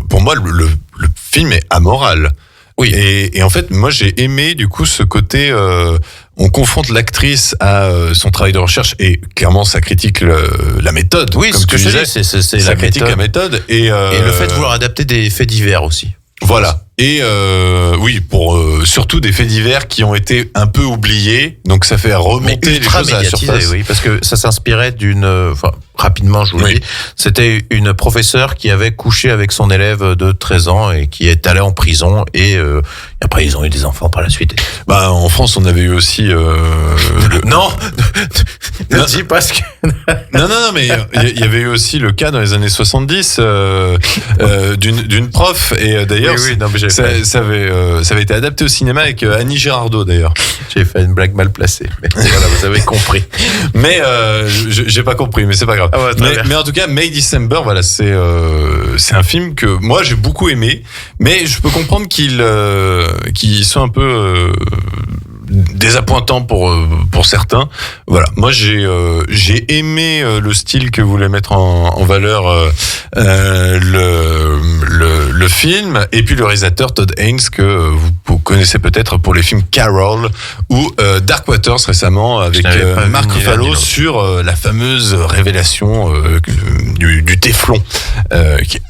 pour moi, le film est amoral. Oui. Et en fait, moi, j'ai aimé du coup ce côté. On confronte l'actrice à son travail de recherche et clairement, ça critique la méthode. Oui, comme ce que je dis, c'est ça critique la méthode et le fait de vouloir adapter des faits divers aussi. Voilà. Et oui, pour surtout des faits divers qui ont été un peu oubliés, donc ça fait remonter les choses à la surface. Oui, parce que ça s'inspirait rapidement, je vous le dis, c'était une professeure qui avait couché avec son élève de 13 ans et qui est allée en prison et après ils ont eu des enfants par la suite. Bah en France, on avait eu aussi Non, ne dis pas ce que Non, mais il y avait eu aussi le cas dans les années 70 d'une prof et d'ailleurs ça avait été adapté au cinéma avec Annie Girardot d'ailleurs. J'ai fait une blague mal placée, mais voilà, vous avez compris. Mais j'ai pas compris, mais c'est pas grave. Ah ouais, mais en tout cas, May December, voilà, c'est un film que moi j'ai beaucoup aimé, mais je peux comprendre qu'il soit un peu désappointant pour certains. Voilà, moi j'ai aimé le style que voulait mettre en valeur le film et puis le réalisateur Todd Haynes que vous connaissez peut-être pour les films Carol ou Dark Waters récemment avec Mark Ruffalo sur la fameuse révélation du téflon qui est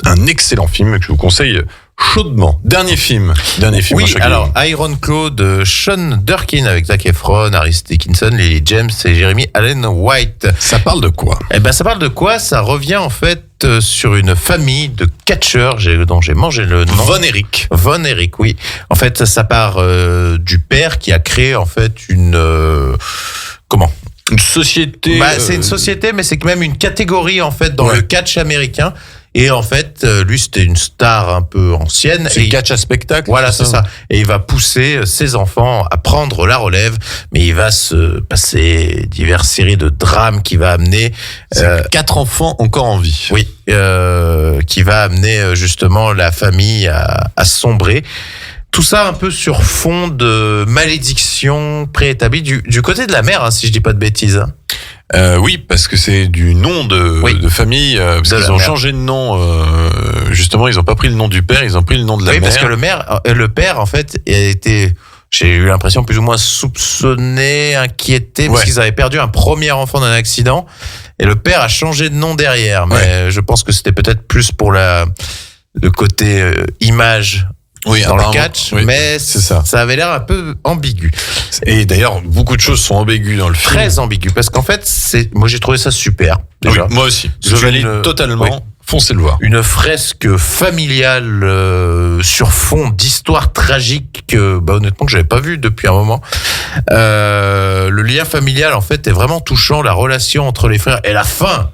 un excellent film que je vous conseille chaudement. Dernier film. Oui, alors Iron Claw de Sean Durkin avec Zac Efron, Harris Dickinson, Lily James et Jeremy Allen White. Ça parle de quoi? Ça parle de quoi? Ça revient en fait sur une famille de catcheurs dont j'ai mangé le nom. Von Erich, oui. En fait, ça part du père qui a créé en fait une société. C'est une société, mais c'est quand même une catégorie en fait dans le catch américain. Et en fait, lui, c'était une star un peu ancienne. C'est le catch à spectacle. Voilà, c'est ça. Et il va pousser ses enfants à prendre la relève, mais il va se passer diverses séries de drames qui va amener 4 enfants encore en vie. Oui, qui va amener justement la famille à sombrer. Tout ça un peu sur fond de malédiction préétablie du côté de la mère, hein, si je dis pas de bêtises. Oui, parce que c'est du nom de famille, parce qu'ils ont changé de nom. Justement, ils ont pas pris le nom du père, ils ont pris le nom de la mère. Oui, parce que le père, en fait, a été j'ai eu l'impression plus ou moins soupçonnés, inquiétés, parce qu'ils avaient perdu un premier enfant d'un accident. Et le père a changé de nom derrière. Mais je pense que c'était peut-être plus pour le côté image dans le catch. Mais ça avait l'air un peu ambigu. Et d'ailleurs, beaucoup de choses sont ambiguës dans le film. Très ambigu. Parce qu'en fait, moi j'ai trouvé ça super. Déjà. Oui, moi aussi. Je valide totalement. Oui. Foncez le voir. Une fresque familiale sur fond d'histoire tragique que, honnêtement, que j'avais pas vu depuis un moment. Le lien familial, en fait, est vraiment touchant. La relation entre les frères et la fin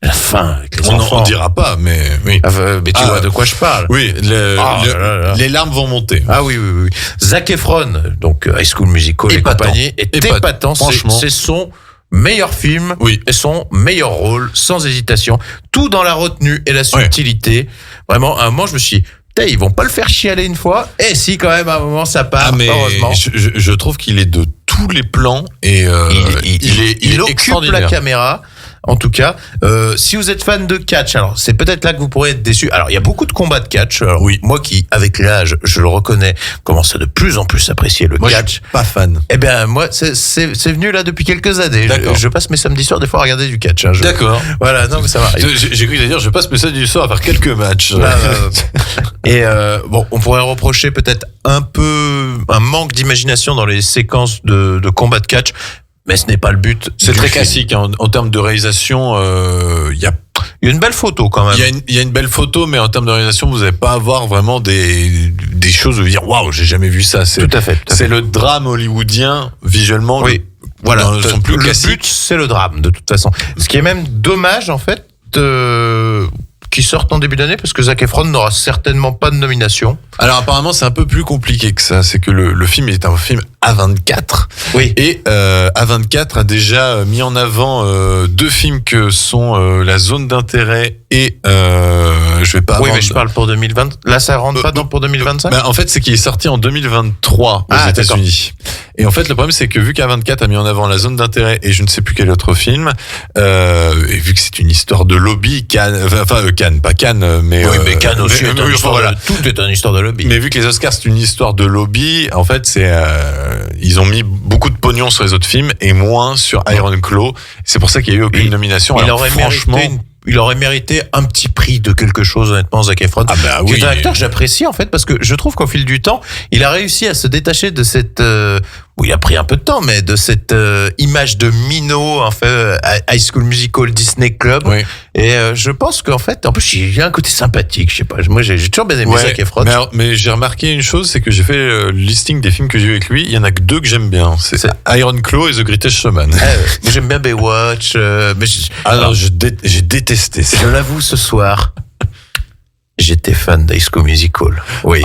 avec les enfants. On dira pas, mais oui. Mais tu vois de quoi je parle. Oui, les larmes vont monter. Ah oui. Zac Efron, donc High School Musical et compagnie, est épatant. C'est son meilleur film et son meilleur rôle, sans hésitation. Tout dans la retenue et la subtilité. Vraiment, à un moment, je me suis dit, ils vont pas le faire chialer une fois. Et si, quand même, à un moment, ça part, heureusement. Je trouve qu'il est de tous les plans et il occupe extraordinaire. La caméra. En tout cas, si vous êtes fan de catch, alors c'est peut-être là que vous pourrez être déçu. Alors il y a beaucoup de combats de catch. Alors, moi qui, avec l'âge, je le reconnais, commence à de plus en plus apprécier le catch. Je suis pas fan. Eh bien moi, c'est venu là depuis quelques années. Je passe mes samedis soirs des fois à regarder du catch. D'accord. Voilà, non mais ça m'arrive. J'ai cru dire, je passe mes samedis soirs à faire quelques matchs. Et on pourrait reprocher peut-être un manque d'imagination dans les séquences de combats de catch. Mais ce n'est pas le but. C'est très classique en termes de réalisation. Il y a une belle photo quand même. Il y a une belle photo, mais en termes de réalisation, vous n'allez pas avoir vraiment des choses où vous dire waouh, j'ai jamais vu ça. Tout à fait. C'est le drame hollywoodien visuellement. Oui. Voilà. Le but, c'est le drame de toute façon. Ce qui est même dommage en fait. Qui sortent en début d'année parce que Zac Efron n'aura certainement pas de nomination. Alors apparemment c'est un peu plus compliqué que ça, c'est que le film est un film A24. Oui. Et A24 a déjà mis en avant deux films que sont La Zone d'intérêt et je vais pas. Oui, mais je parle pour 2020. Là, ça rentre pas pour 2025. En fait, c'est qu'il est sorti en 2023 aux États-Unis. Et en fait, le problème, c'est que vu qu'A24 a mis en avant La Zone d'intérêt et je ne sais plus quel autre film, et vu que c'est une histoire de lobby, Cannes, pas Cannes, mais mais Cannes aussi. Tout est une histoire de lobby. Mais vu que les Oscars c'est une histoire de lobby, en fait, ils ont mis beaucoup de pognon sur les autres films et moins sur Iron Claw. C'est pour ça qu'il y a eu aucune nomination. Il aurait mérité un petit prix de quelque chose, honnêtement, Zac Efron. Qui est un acteur que j'apprécie, en fait, parce que je trouve qu'au fil du temps, il a réussi à se détacher de cette, il a pris un peu de temps, mais de cette image de minot, en fait, High School Musical, Disney Club. Oui. Et je pense qu'en fait, en plus, il y a un côté sympathique, je sais pas. Moi, j'ai toujours bien aimé Zac Efron. Mais j'ai remarqué une chose, c'est que j'ai fait le listing des films que j'ai vu avec lui. Il y en a que deux que j'aime bien. C'est Iron Claw et The Greatest Showman. Moi, j'aime bien Baywatch. J'ai détesté. Je l'avoue ce soir. J'étais fan d'High School Musical. Oui,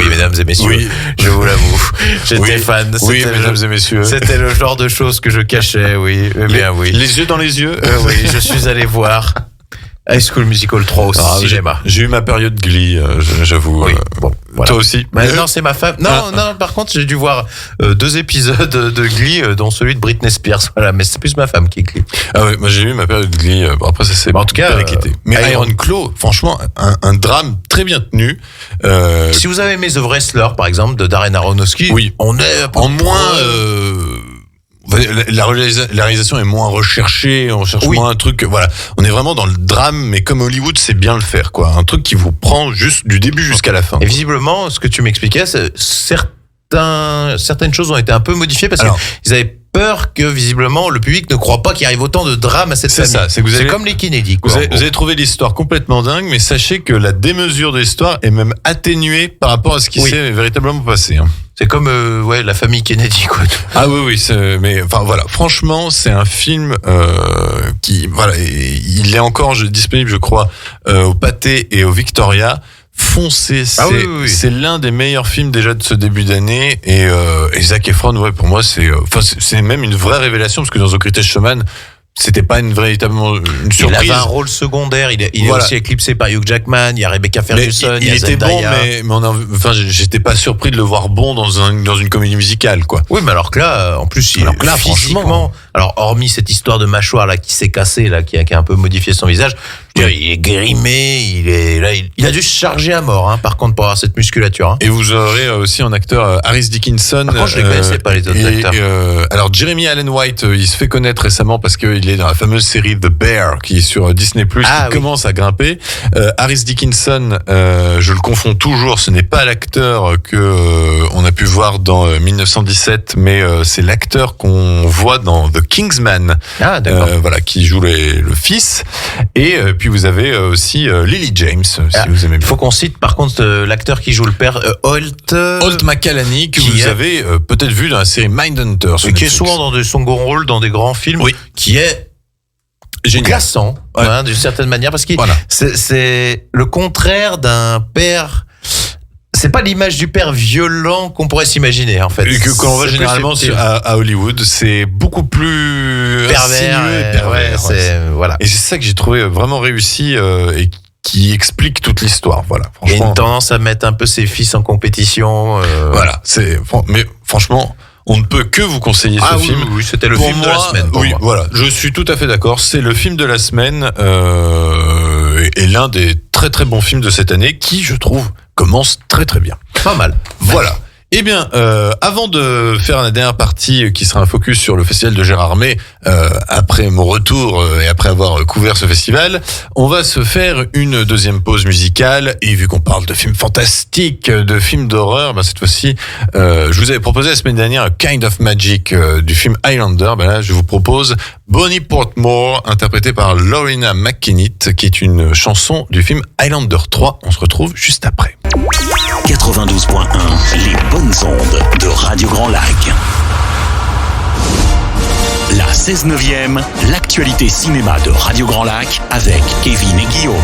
mesdames et messieurs. Oui. Je vous l'avoue. J'étais fan. Oui, mesdames et messieurs. C'était le genre de choses que je cachais, oui. Les yeux dans les yeux. Oui, je suis allé voir High School Musical 3 au cinéma. J'ai eu ma période Glee, j'avoue. Oui, bon. Voilà. Toi aussi. Non, c'est ma femme. Non, par contre, j'ai dû voir 2 épisodes de Glee, dont celui de Britney Spears. Voilà, mais c'est plus ma femme qui est Glee. Ah oui, moi j'ai eu ma période Glee. Après, ça s'est en tout cas quitté. Mais Iron Claw, franchement, un drame très bien tenu. Si vous avez aimé The Wrestler, par exemple, de Darren Aronofsky, on est en moins. La réalisation est moins recherchée, on cherche moins un truc, voilà. On est vraiment dans le drame, mais comme Hollywood sait bien le faire, quoi. Un truc qui vous prend juste du début jusqu'à la fin. Et visiblement, ce que tu m'expliquais, c'est certaines choses ont été un peu modifiées parce qu'ils avaient peur que visiblement le public ne croit pas qu'il arrive autant de drame à cette famille. C'est comme les Kennedy. Vous avez trouvé l'histoire complètement dingue, mais sachez que la démesure de l'histoire est même atténuée par rapport à ce qui s'est véritablement passé. C'est comme la famille Kennedy, quoi. Ah oui, mais enfin voilà, franchement, c'est un film qui il est encore disponible, je crois, au Pathé et au Victoria. Foncez, c'est l'un des meilleurs films déjà de ce début d'année et Zac Efron, pour moi c'est même une vraie révélation parce que dans The Greatest Showman c'était pas véritablement une surprise. Il avait un rôle secondaire, il est aussi éclipsé par Hugh Jackman, il y a Rebecca Ferguson, il était bon, mais j'étais pas surpris de le voir bon dans une comédie musicale, quoi. Oui, mais alors que là, en plus, franchement, Alors, hormis cette histoire de mâchoire là qui s'est cassée, là, qui a un peu modifié son visage, je veux dire, il est grimé, il a dû se charger à mort, hein, par contre, pour avoir cette musculature. Hein. Et vous aurez aussi en acteur Harris Dickinson. Par contre, je ne connaissais pas les autres acteurs. Alors, Jeremy Allen White, il se fait connaître récemment parce qu'il est dans la fameuse série The Bear, qui est sur Disney+, qui commence à grimper. Harris Dickinson, je le confonds toujours, ce n'est pas l'acteur que on a pu voir dans 1917, mais c'est l'acteur qu'on voit dans The Kingsman. Ah, d'accord. Voilà, qui joue le fils. Et puis vous avez aussi Lily James, si vous aimez bien. Il faut qu'on cite par contre l'acteur qui joue le père, Holt McCallany, que vous avez peut-être vu dans la série Mindhunter. Qui est souvent dans des second rôles, dans des grands films, qui est glaçant, hein, d'une certaine manière, parce que c'est le contraire d'un père. C'est pas l'image du père violent qu'on pourrait s'imaginer, en fait. Et que quand on va généralement à Hollywood, c'est beaucoup plus pervers, voilà. Et c'est ça que j'ai trouvé vraiment réussi et qui explique toute l'histoire. Voilà. Il y a une tendance à mettre un peu ses fils en compétition. Voilà. Mais franchement, on ne peut que vous conseiller ce film. Oui, c'était le film de la semaine. Pour moi. Voilà. Je suis tout à fait d'accord. C'est le film de la semaine et l'un des très très bons films de cette année qui, je trouve, commence très très bien. Pas mal. Voilà. Eh bien, avant de faire la dernière partie qui sera un focus sur le festival de Gérardmer, après mon retour et après avoir couvert ce festival, on va se faire une deuxième pause musicale. Et vu qu'on parle de films fantastiques, de films d'horreur, cette fois-ci, je vous avais proposé la semaine dernière Kind of Magic du film Highlander. Là, je vous propose Bonnie Portmore, interprétée par Lorena McKennitt, qui est une chanson du film Highlander 3. On se retrouve juste après. 92.1, les bonnes ondes de Radio Grand Lac. La 16/9e, l'actualité cinéma de Radio Grand Lac avec Kevin et Guillaume.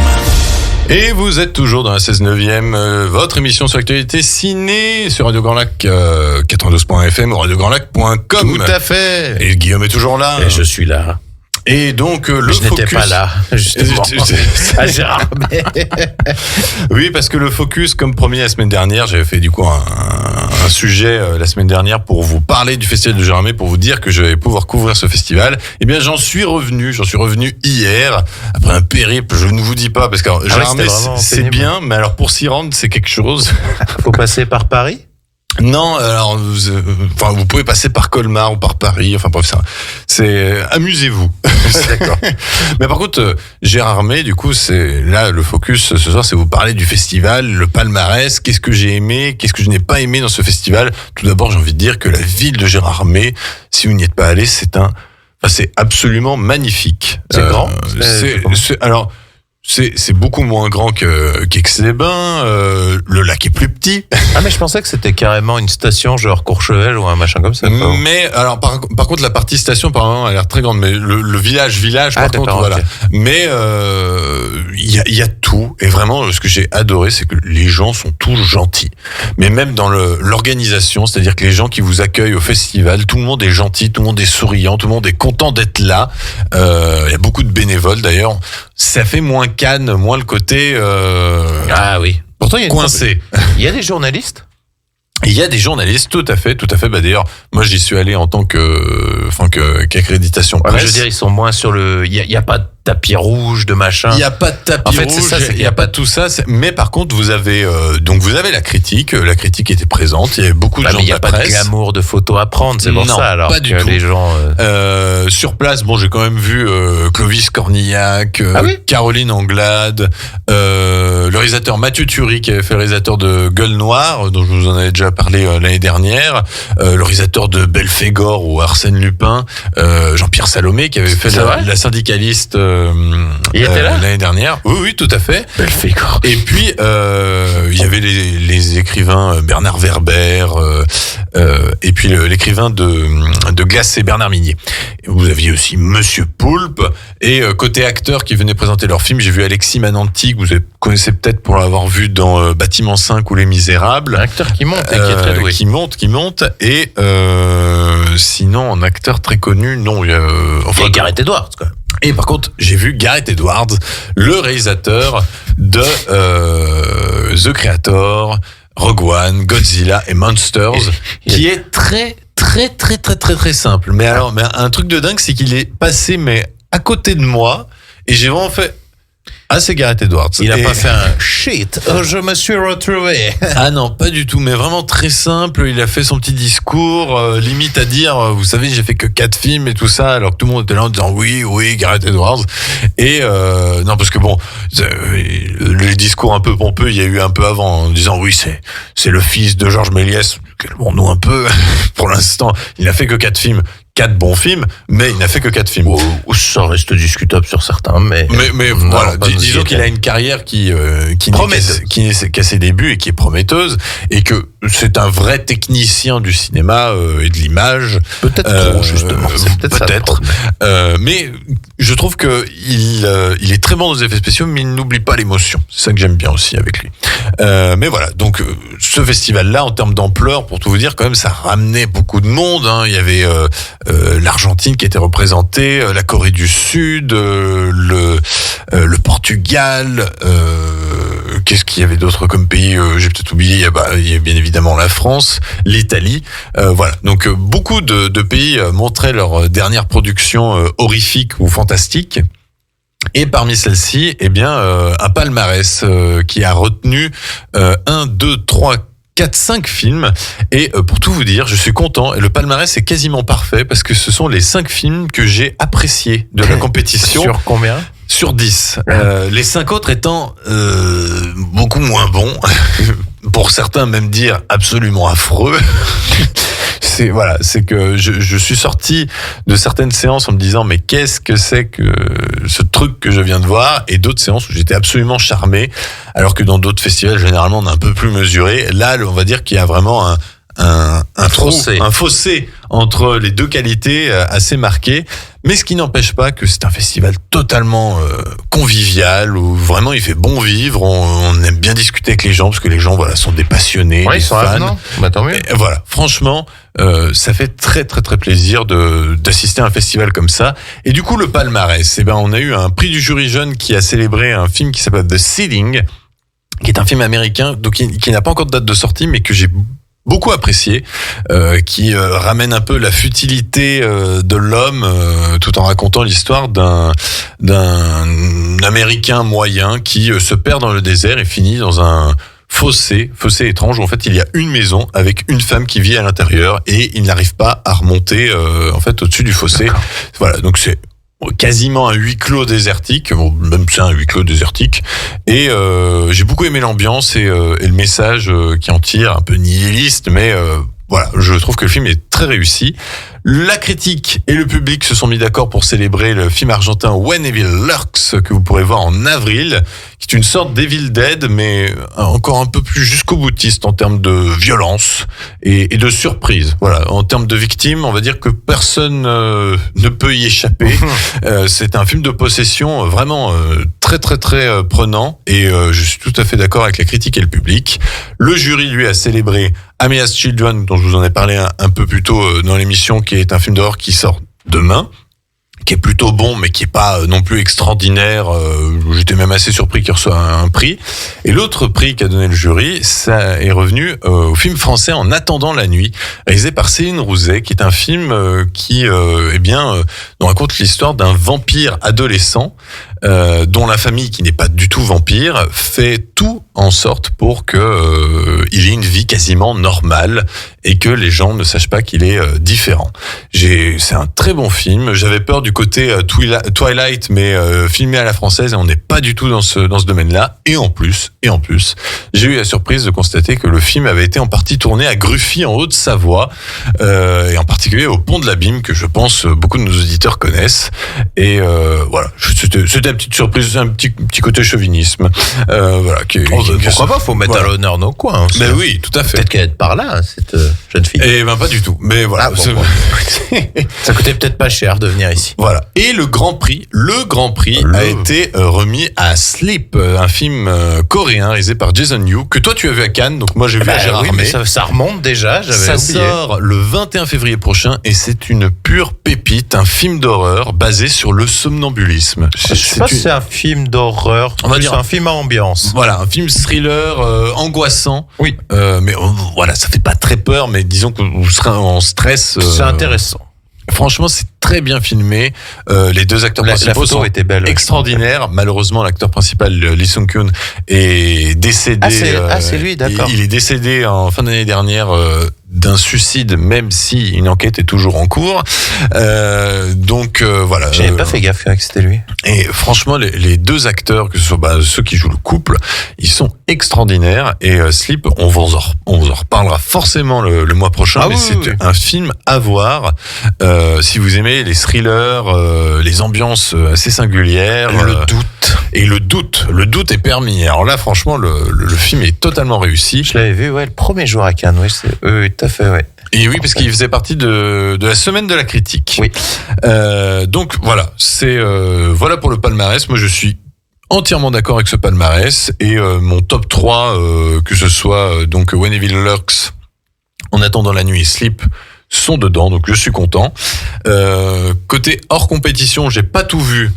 Et vous êtes toujours dans la 16/9e, votre émission sur l'actualité ciné sur Radio Grand Lac 92.fm ou radiograndlac.com. Tout à fait. Et Guillaume est toujours là. Et je suis là. Et donc le je focus... n'étais pas là, justement, à Gérardmer. Oui, parce que le focus, comme promis la semaine dernière, j'avais fait du coup un sujet la semaine dernière pour vous parler du festival de Gérardmer, pour vous dire que je vais pouvoir couvrir ce festival. Eh bien, j'en suis revenu hier, après un périple, je ne vous dis pas, parce que Gérardmer, c'est bien, mais alors pour s'y rendre, c'est quelque chose. Faut passer par Paris ? Non, alors, vous pouvez passer par Colmar ou par Paris. Enfin bref, c'est amusez-vous. D'accord. Mais par contre, Gérardmer, du coup, c'est là le focus ce soir, c'est vous parler du festival, le palmarès. Qu'est-ce que j'ai aimé, qu'est-ce que je n'ai pas aimé dans ce festival. Tout d'abord, j'ai envie de dire que la ville de Gérardmer, si vous n'y êtes pas allé, c'est absolument magnifique. C'est grand. Alors. C'est beaucoup moins grand qu'Aix-les-Bains. Le lac est plus petit. Ah, mais je pensais que c'était carrément une station genre Courchevel ou un machin comme ça. Mais alors par contre la partie station par exemple a l'air très grande, mais le village par contre voilà. Okay. Mais il y a tout, et vraiment ce que j'ai adoré, c'est que les gens sont tous gentils. Mais même dans l'organisation, c'est-à-dire que les gens qui vous accueillent au festival, tout le monde est gentil, tout le monde est souriant, tout le monde est content d'être là. Il y a beaucoup de bénévoles d'ailleurs. Ça fait moins Cannes, moins le côté ah oui. Pourtant il y a coincé. Il y a des journalistes. Il y a des journalistes, tout à fait. D'ailleurs, moi, j'y suis allé en tant qu'accréditation presse. Je veux dire, ils sont moins sur il y a pas de tapis rouge, de machin. Il y a pas de tapis rouge. C'est ça, il y a pas tout ça. Mais par contre, vous avez la critique. La critique était présente. Il y avait beaucoup de gens de la presse. Il y a pas de glamour de photos à prendre. C'est pour ça. Alors pas du tout. Les gens. Sur place, j'ai quand même vu Clovis Cornillac, Caroline Anglade, le réalisateur Mathieu Turi qui avait fait le réalisateur de Gueule Noire, dont je vous en avais déjà parlé l'année dernière, le réalisateur de Belphégor ou Arsène Lupin, Jean-Pierre Salomé qui avait fait la syndicaliste il était là l'année dernière. Oui, tout à fait. Belphégor. Et puis il y avait les écrivains Bernard Werber et puis l'écrivain de Glacé, Bernard Minier. Et vous aviez aussi Monsieur Poulpe, et côté acteurs qui venaient présenter leur film, j'ai vu Alexis Mananti, que vous connaissez peut-être pour l'avoir vu dans Bâtiment 5 ou Les Misérables. Un acteur qui monte et qui est très doué. Qui monte. Et sinon, un acteur très connu, non. Il y a Gareth Edwards, quand même. Et par contre, j'ai vu Gareth Edwards, le réalisateur de The Creator, Rogue One, Godzilla et Monsters, qui est très très très très très très simple. Mais alors, mais un truc de dingue, c'est qu'il est passé mais à côté de moi et j'ai vraiment fait. Ah, c'est Gareth Edwards. Il a pas fait un shit. Je me suis retrouvé. Ah non, pas du tout, mais vraiment très simple. Il a fait son petit discours, limite à dire, vous savez, j'ai fait que 4 films et tout ça, alors que tout le monde était là en disant oui, Gareth Edwards. Et non, parce que bon, le discours un peu pompeux, il y a eu un peu avant, en disant oui, c'est le fils de Georges Méliès. Bon, nous un peu, pour l'instant, il n'a fait que 4 films. 4 bons films, mais il n'a fait que 4 films. Ça reste discutable sur certains, mais voilà, disons qu'il a une carrière qui n'est qu'à ses débuts et qui est prometteuse, et que c'est un vrai technicien du cinéma et de l'image. Peut-être trop, justement. C'est peut-être. Mais je trouve que il est très bon aux effets spéciaux, mais il n'oublie pas l'émotion. C'est ça que j'aime bien aussi avec lui. Mais voilà, donc ce festival-là, en termes d'ampleur, pour tout vous dire, quand même, ça ramenait beaucoup de monde. Hein. Il y avait l'Argentine qui était représentée, la Corée du Sud, le Portugal. Qu'est-ce qu'il y avait d'autre comme pays? J'ai peut-être oublié. Il y a bien évidemment la France, l'Italie. Voilà. Donc beaucoup de pays montraient leur dernière production horrifique ou fantastique. Et parmi celles-ci, eh bien, un palmarès qui a retenu 5 films. Et pour tout vous dire, je suis content. Et le palmarès est quasiment parfait parce que ce sont les 5 films que j'ai appréciés de la compétition. Sur combien? Sur 10. Les 5 autres étant beaucoup moins bons. Pour certains même dire absolument affreux. C'est que je suis sorti de certaines séances en me disant mais qu'est-ce que c'est que ce truc que je viens de voir, et d'autres séances où j'étais absolument charmé, alors que dans d'autres festivals généralement on est un peu plus mesuré. Là, on va dire qu'il y a vraiment un fossé entre les deux qualités assez marqué. Mais ce qui n'empêche pas que c'est un festival totalement convivial, où vraiment il fait bon vivre, on aime bien discuter avec les gens, parce que les gens sont des passionnés, des ils sont fans. Tant mieux. Et voilà, franchement, ça fait très très très plaisir d'assister à un festival comme ça. Et du coup, le palmarès, on a eu un prix du jury jeune qui a célébré un film qui s'appelle The Seeding, qui est un film américain, donc qui n'a pas encore de date de sortie, mais que j'ai beaucoup apprécié, qui ramène un peu la futilité de l'homme, tout en racontant l'histoire d'un Américain moyen qui se perd dans le désert et finit dans un fossé étrange où en fait il y a une maison avec une femme qui vit à l'intérieur et il n'arrive pas à remonter en fait au-dessus du fossé. D'accord. Voilà, donc c'est quasiment un huis clos désertique, même c'est un huis clos désertique, et j'ai beaucoup aimé l'ambiance et le message qui en tire, un peu nihiliste, mais voilà, je trouve que le film est très réussi. La critique et le public se sont mis d'accord pour célébrer le film argentin When Evil Lurks, que vous pourrez voir en avril, qui est une sorte d'Evil Dead, mais encore un peu plus jusqu'au boutiste en termes de violence et de surprise. Voilà, en termes de victimes, on va dire que personne ne peut y échapper. C'est un film de possession vraiment très très très prenant, et je suis tout à fait d'accord avec la critique et le public. Le jury, lui, a célébré Amia's Children, dont je vous en ai parlé un peu plus tôt dans l'émission, qui est un film d'horreur qui sort demain, qui est plutôt bon, mais qui est pas non plus extraordinaire. J'étais même assez surpris qu'il reçoive un prix. Et l'autre prix qu'a donné le jury, ça est revenu au film français En attendant la nuit, réalisé par Céline Rouzet, qui est un film qui, nous raconte l'histoire d'un vampire adolescent, dont la famille, qui n'est pas du tout vampire, fait tout en sorte pour que il ait une vie quasiment normale et que les gens ne sachent pas qu'il est différent. C'est un très bon film. J'avais peur du côté Twilight, mais filmé à la française, et on n'est pas du tout dans ce domaine-là. Et en plus, j'ai eu la surprise de constater que le film avait été en partie tourné à Gruffy, en Haute-Savoie, et en particulier au Pont de l'Abîme, que je pense beaucoup de nos auditeurs connaissent. Et voilà, c'était une petite surprise, un petit côté chauvinisme. Voilà. Pourquoi pas, faut mettre à l'honneur nos coins. Hein, ben oui, tout à fait. Peut-être qu'elle est par là, cette jeune fille. Eh ben pas du tout. Mais voilà. Ça coûtait peut-être pas cher de venir ici. Voilà. Et le Grand Prix a été remis à Sleep, un film coréen réalisé par Jason Yu, que toi tu as vu à Cannes, donc moi j'ai vu à Gérard oui, mais ça remonte déjà, j'avais oublié. Ça sort le 21 février prochain et c'est une pure pépite, un film film d'horreur basé sur le somnambulisme. Je sais pas si c'est un film d'horreur. On va dire un film à ambiance. Voilà, un film thriller angoissant. Oui. Mais voilà, ça fait pas très peur, mais disons que vous serez en stress. C'est intéressant. Franchement, c'est très bien filmé. Les deux acteurs principaux sont extraordinaires. Malheureusement, l'acteur principal, Lee Sung-kyun, est décédé. C'est lui, d'accord. Il est décédé en fin d'année dernière d'un suicide, même si une enquête est toujours en cours. Donc voilà. J'avais pas fait gaffe que c'était lui. Et franchement, les deux acteurs, que ce soit ceux qui jouent le couple, ils sont extraordinaires. Et Sleep, on vous en reparlera forcément le mois prochain. Mais c'est un film à voir. Si vous aimez les thrillers, les ambiances assez singulières, le doute. Et le doute est permis. Alors là, franchement, le film est totalement réussi. Je l'avais vu, le premier jour à Cannes, oui, tout à fait, ouais. Et oui, parce qu'il faisait partie de la semaine de la critique. Oui. Donc voilà, voilà pour le palmarès. Moi, je suis entièrement d'accord avec ce palmarès. Et mon top 3, que ce soit donc When Evil Lurks, En attendant la nuit et Sleep, sont dedans, donc je suis content. Côté hors compétition, j'ai pas tout vu,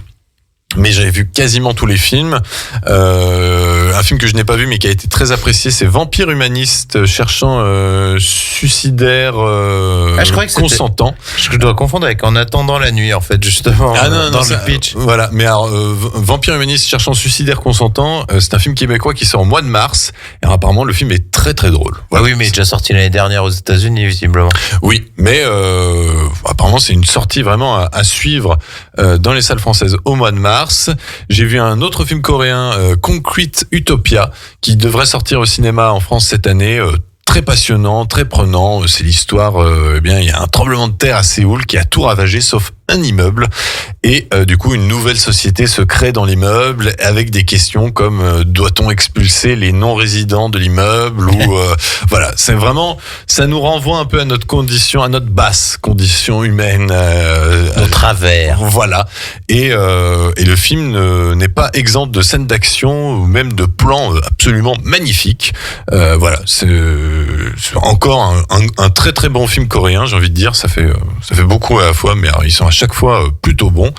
mais j'avais vu quasiment tous les films. Un film que je n'ai pas vu mais qui a été très apprécié, c'est Vampire humaniste cherchant suicidaire je croyais que consentant. Je dois confondre avec En attendant la nuit, en fait, justement. Non, dans le pitch. Voilà, mais alors Vampire humaniste cherchant suicidaire consentant, c'est un film québécois qui sort au mois de mars. Et alors, apparemment, le film est très très drôle. Voilà. Oui, mais il est déjà sorti l'année dernière aux États-Unis, visiblement. Oui, mais apparemment, c'est une sortie vraiment à suivre dans les salles françaises au mois de mars. J'ai vu un autre film coréen, Concrete Utopia, qui devrait sortir au cinéma en France cette année. Très passionnant, très prenant. C'est l'histoire, il y a un tremblement de terre à Séoul qui a tout ravagé sauf un immeuble. Et du coup, une nouvelle société se crée dans l'immeuble avec des questions comme doit-on expulser les non-résidents de l'immeuble ou voilà, c'est vraiment, ça nous renvoie un peu à notre condition, à notre basse condition humaine, au travers. Voilà. Et le film n'est pas exempt de scènes d'action ou même de plans absolument magnifiques. Voilà, c'est encore un très très bon film coréen, j'ai envie de dire. Ça fait beaucoup à la fois, mais alors, ils sont à chaque fois plutôt bons.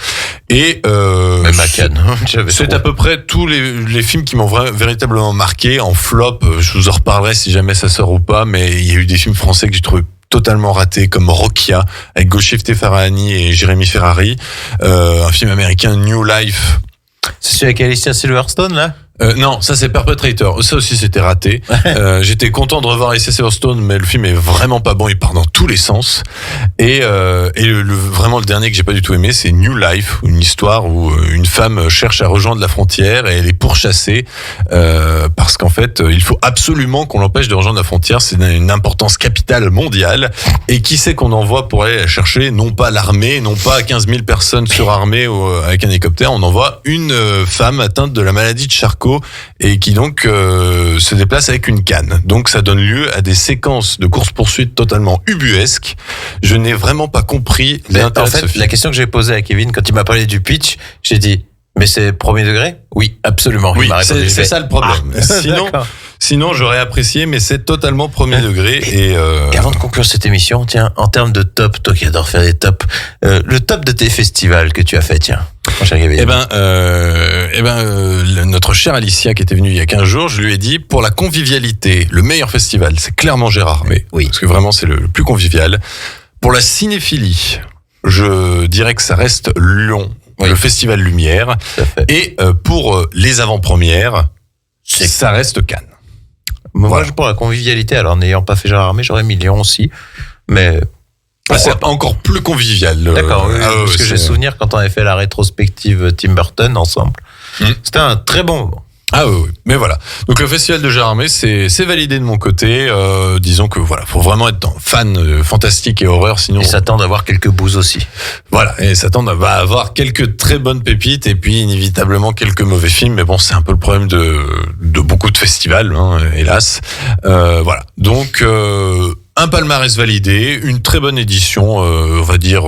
Et même à Cannes, c'est à peu près tous les films qui m'ont véritablement marqué. En flop, je vous en reparlerai si jamais ça sort ou pas, mais il y a eu des films français que j'ai trouvé totalement ratés, comme Rokia avec Golshifteh Farahani et Jérémy Ferrari, un film américain, New Life. C'est celui avec Alicia Silverstone, là? Non, ça c'est Perpetrator. Ça aussi c'était raté. J'étais content de revoir Alicia Silverstone, mais le film est vraiment pas bon. Il part dans tous les sens. Et vraiment le dernier que j'ai pas du tout aimé, c'est New Life, une histoire où une femme cherche à rejoindre la frontière et elle est pourchassée parce qu'en fait il faut absolument qu'on l'empêche de rejoindre la frontière. C'est une importance capitale mondiale. Et qui c'est qu'on envoie pour aller la chercher? Non pas l'armée, non pas 15 000 personnes surarmées avec un hélicoptère. On envoie une femme atteinte de la maladie de Charcot et qui donc se déplace avec une canne. Donc ça donne lieu à des séquences de course-poursuite totalement ubuesques. Je n'ai vraiment pas compris l'intérêt de ce film. La question que j'ai posée à Kevin quand il m'a parlé du pitch, j'ai dit mais c'est premier degré? Oui, absolument. Oui, c'est ça le problème. Sinon, j'aurais apprécié, mais c'est totalement premier degré. Et avant de conclure cette émission, tiens, en termes de top, toi qui adore faire des tops, le top de tes festivals que tu as fait, tiens. Notre chère Alicia qui était venue il y a 15 jours, je lui ai dit, pour la convivialité, le meilleur festival, c'est clairement Gérardmer. Oui. Parce que vraiment, c'est le plus convivial. Pour la cinéphilie, je dirais que ça reste Lyon, le Festival Lumière. Et pour les avant-premières, ça reste Cannes. Moi, pour la convivialité, alors n'ayant pas fait Gérardmer, j'aurais mis Lyon aussi. Mais c'est encore plus convivial. D'accord, parce que j'ai souvenir quand on avait fait la rétrospective Tim Burton ensemble. C'était un très bon moment. Ah oui, mais voilà. Donc le festival de Gérardmer, c'est validé de mon côté. Disons que voilà, faut vraiment être fan fantastique et horreur, sinon. Et s'attendre à avoir quelques bouses aussi. Voilà, et s'attendre à avoir quelques très bonnes pépites et puis inévitablement quelques mauvais films. Mais bon, c'est un peu le problème de beaucoup de festivals, hein, hélas. Voilà. Donc un palmarès validé, une très bonne édition, on va dire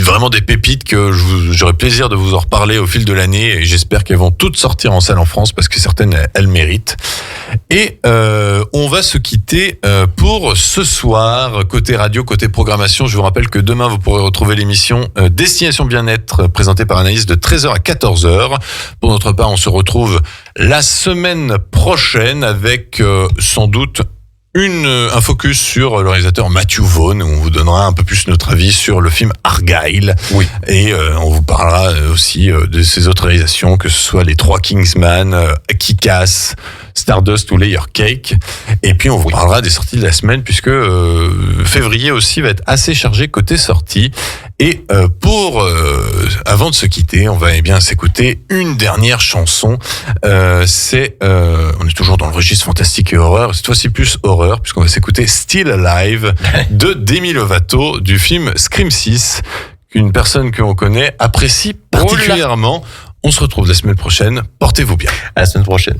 vraiment des pépites que j'aurai plaisir de vous en reparler au fil de l'année et j'espère qu'elles vont toutes sortir en salle en France parce que certaines elles méritent. Et on va se quitter pour ce soir côté radio, côté programmation. Je vous rappelle que demain vous pourrez retrouver l'émission Destination Bien-être présentée par Anaïs de 13h à 14h. Pour notre part, on se retrouve la semaine prochaine avec sans doute un focus sur le réalisateur Matthew Vaughn, où on vous donnera un peu plus notre avis sur le film Argyle. Oui. Et on vous parlera aussi de ses autres réalisations, que ce soit les 3 Kingsman, Kick-Ass, Stardust ou Layer Cake. Et puis on vous parlera des sorties de la semaine, puisque février aussi va être assez chargé côté sortie. Et avant de se quitter, on va bien s'écouter une dernière chanson. On est toujours dans le registre fantastique et horreur, cette fois-ci plus horreur, puisqu'on va s'écouter Still Alive de Demi Lovato du film Scream 6, qu'une personne que l'on connaît apprécie particulièrement. On se retrouve la semaine prochaine. Portez-vous bien. À la semaine prochaine.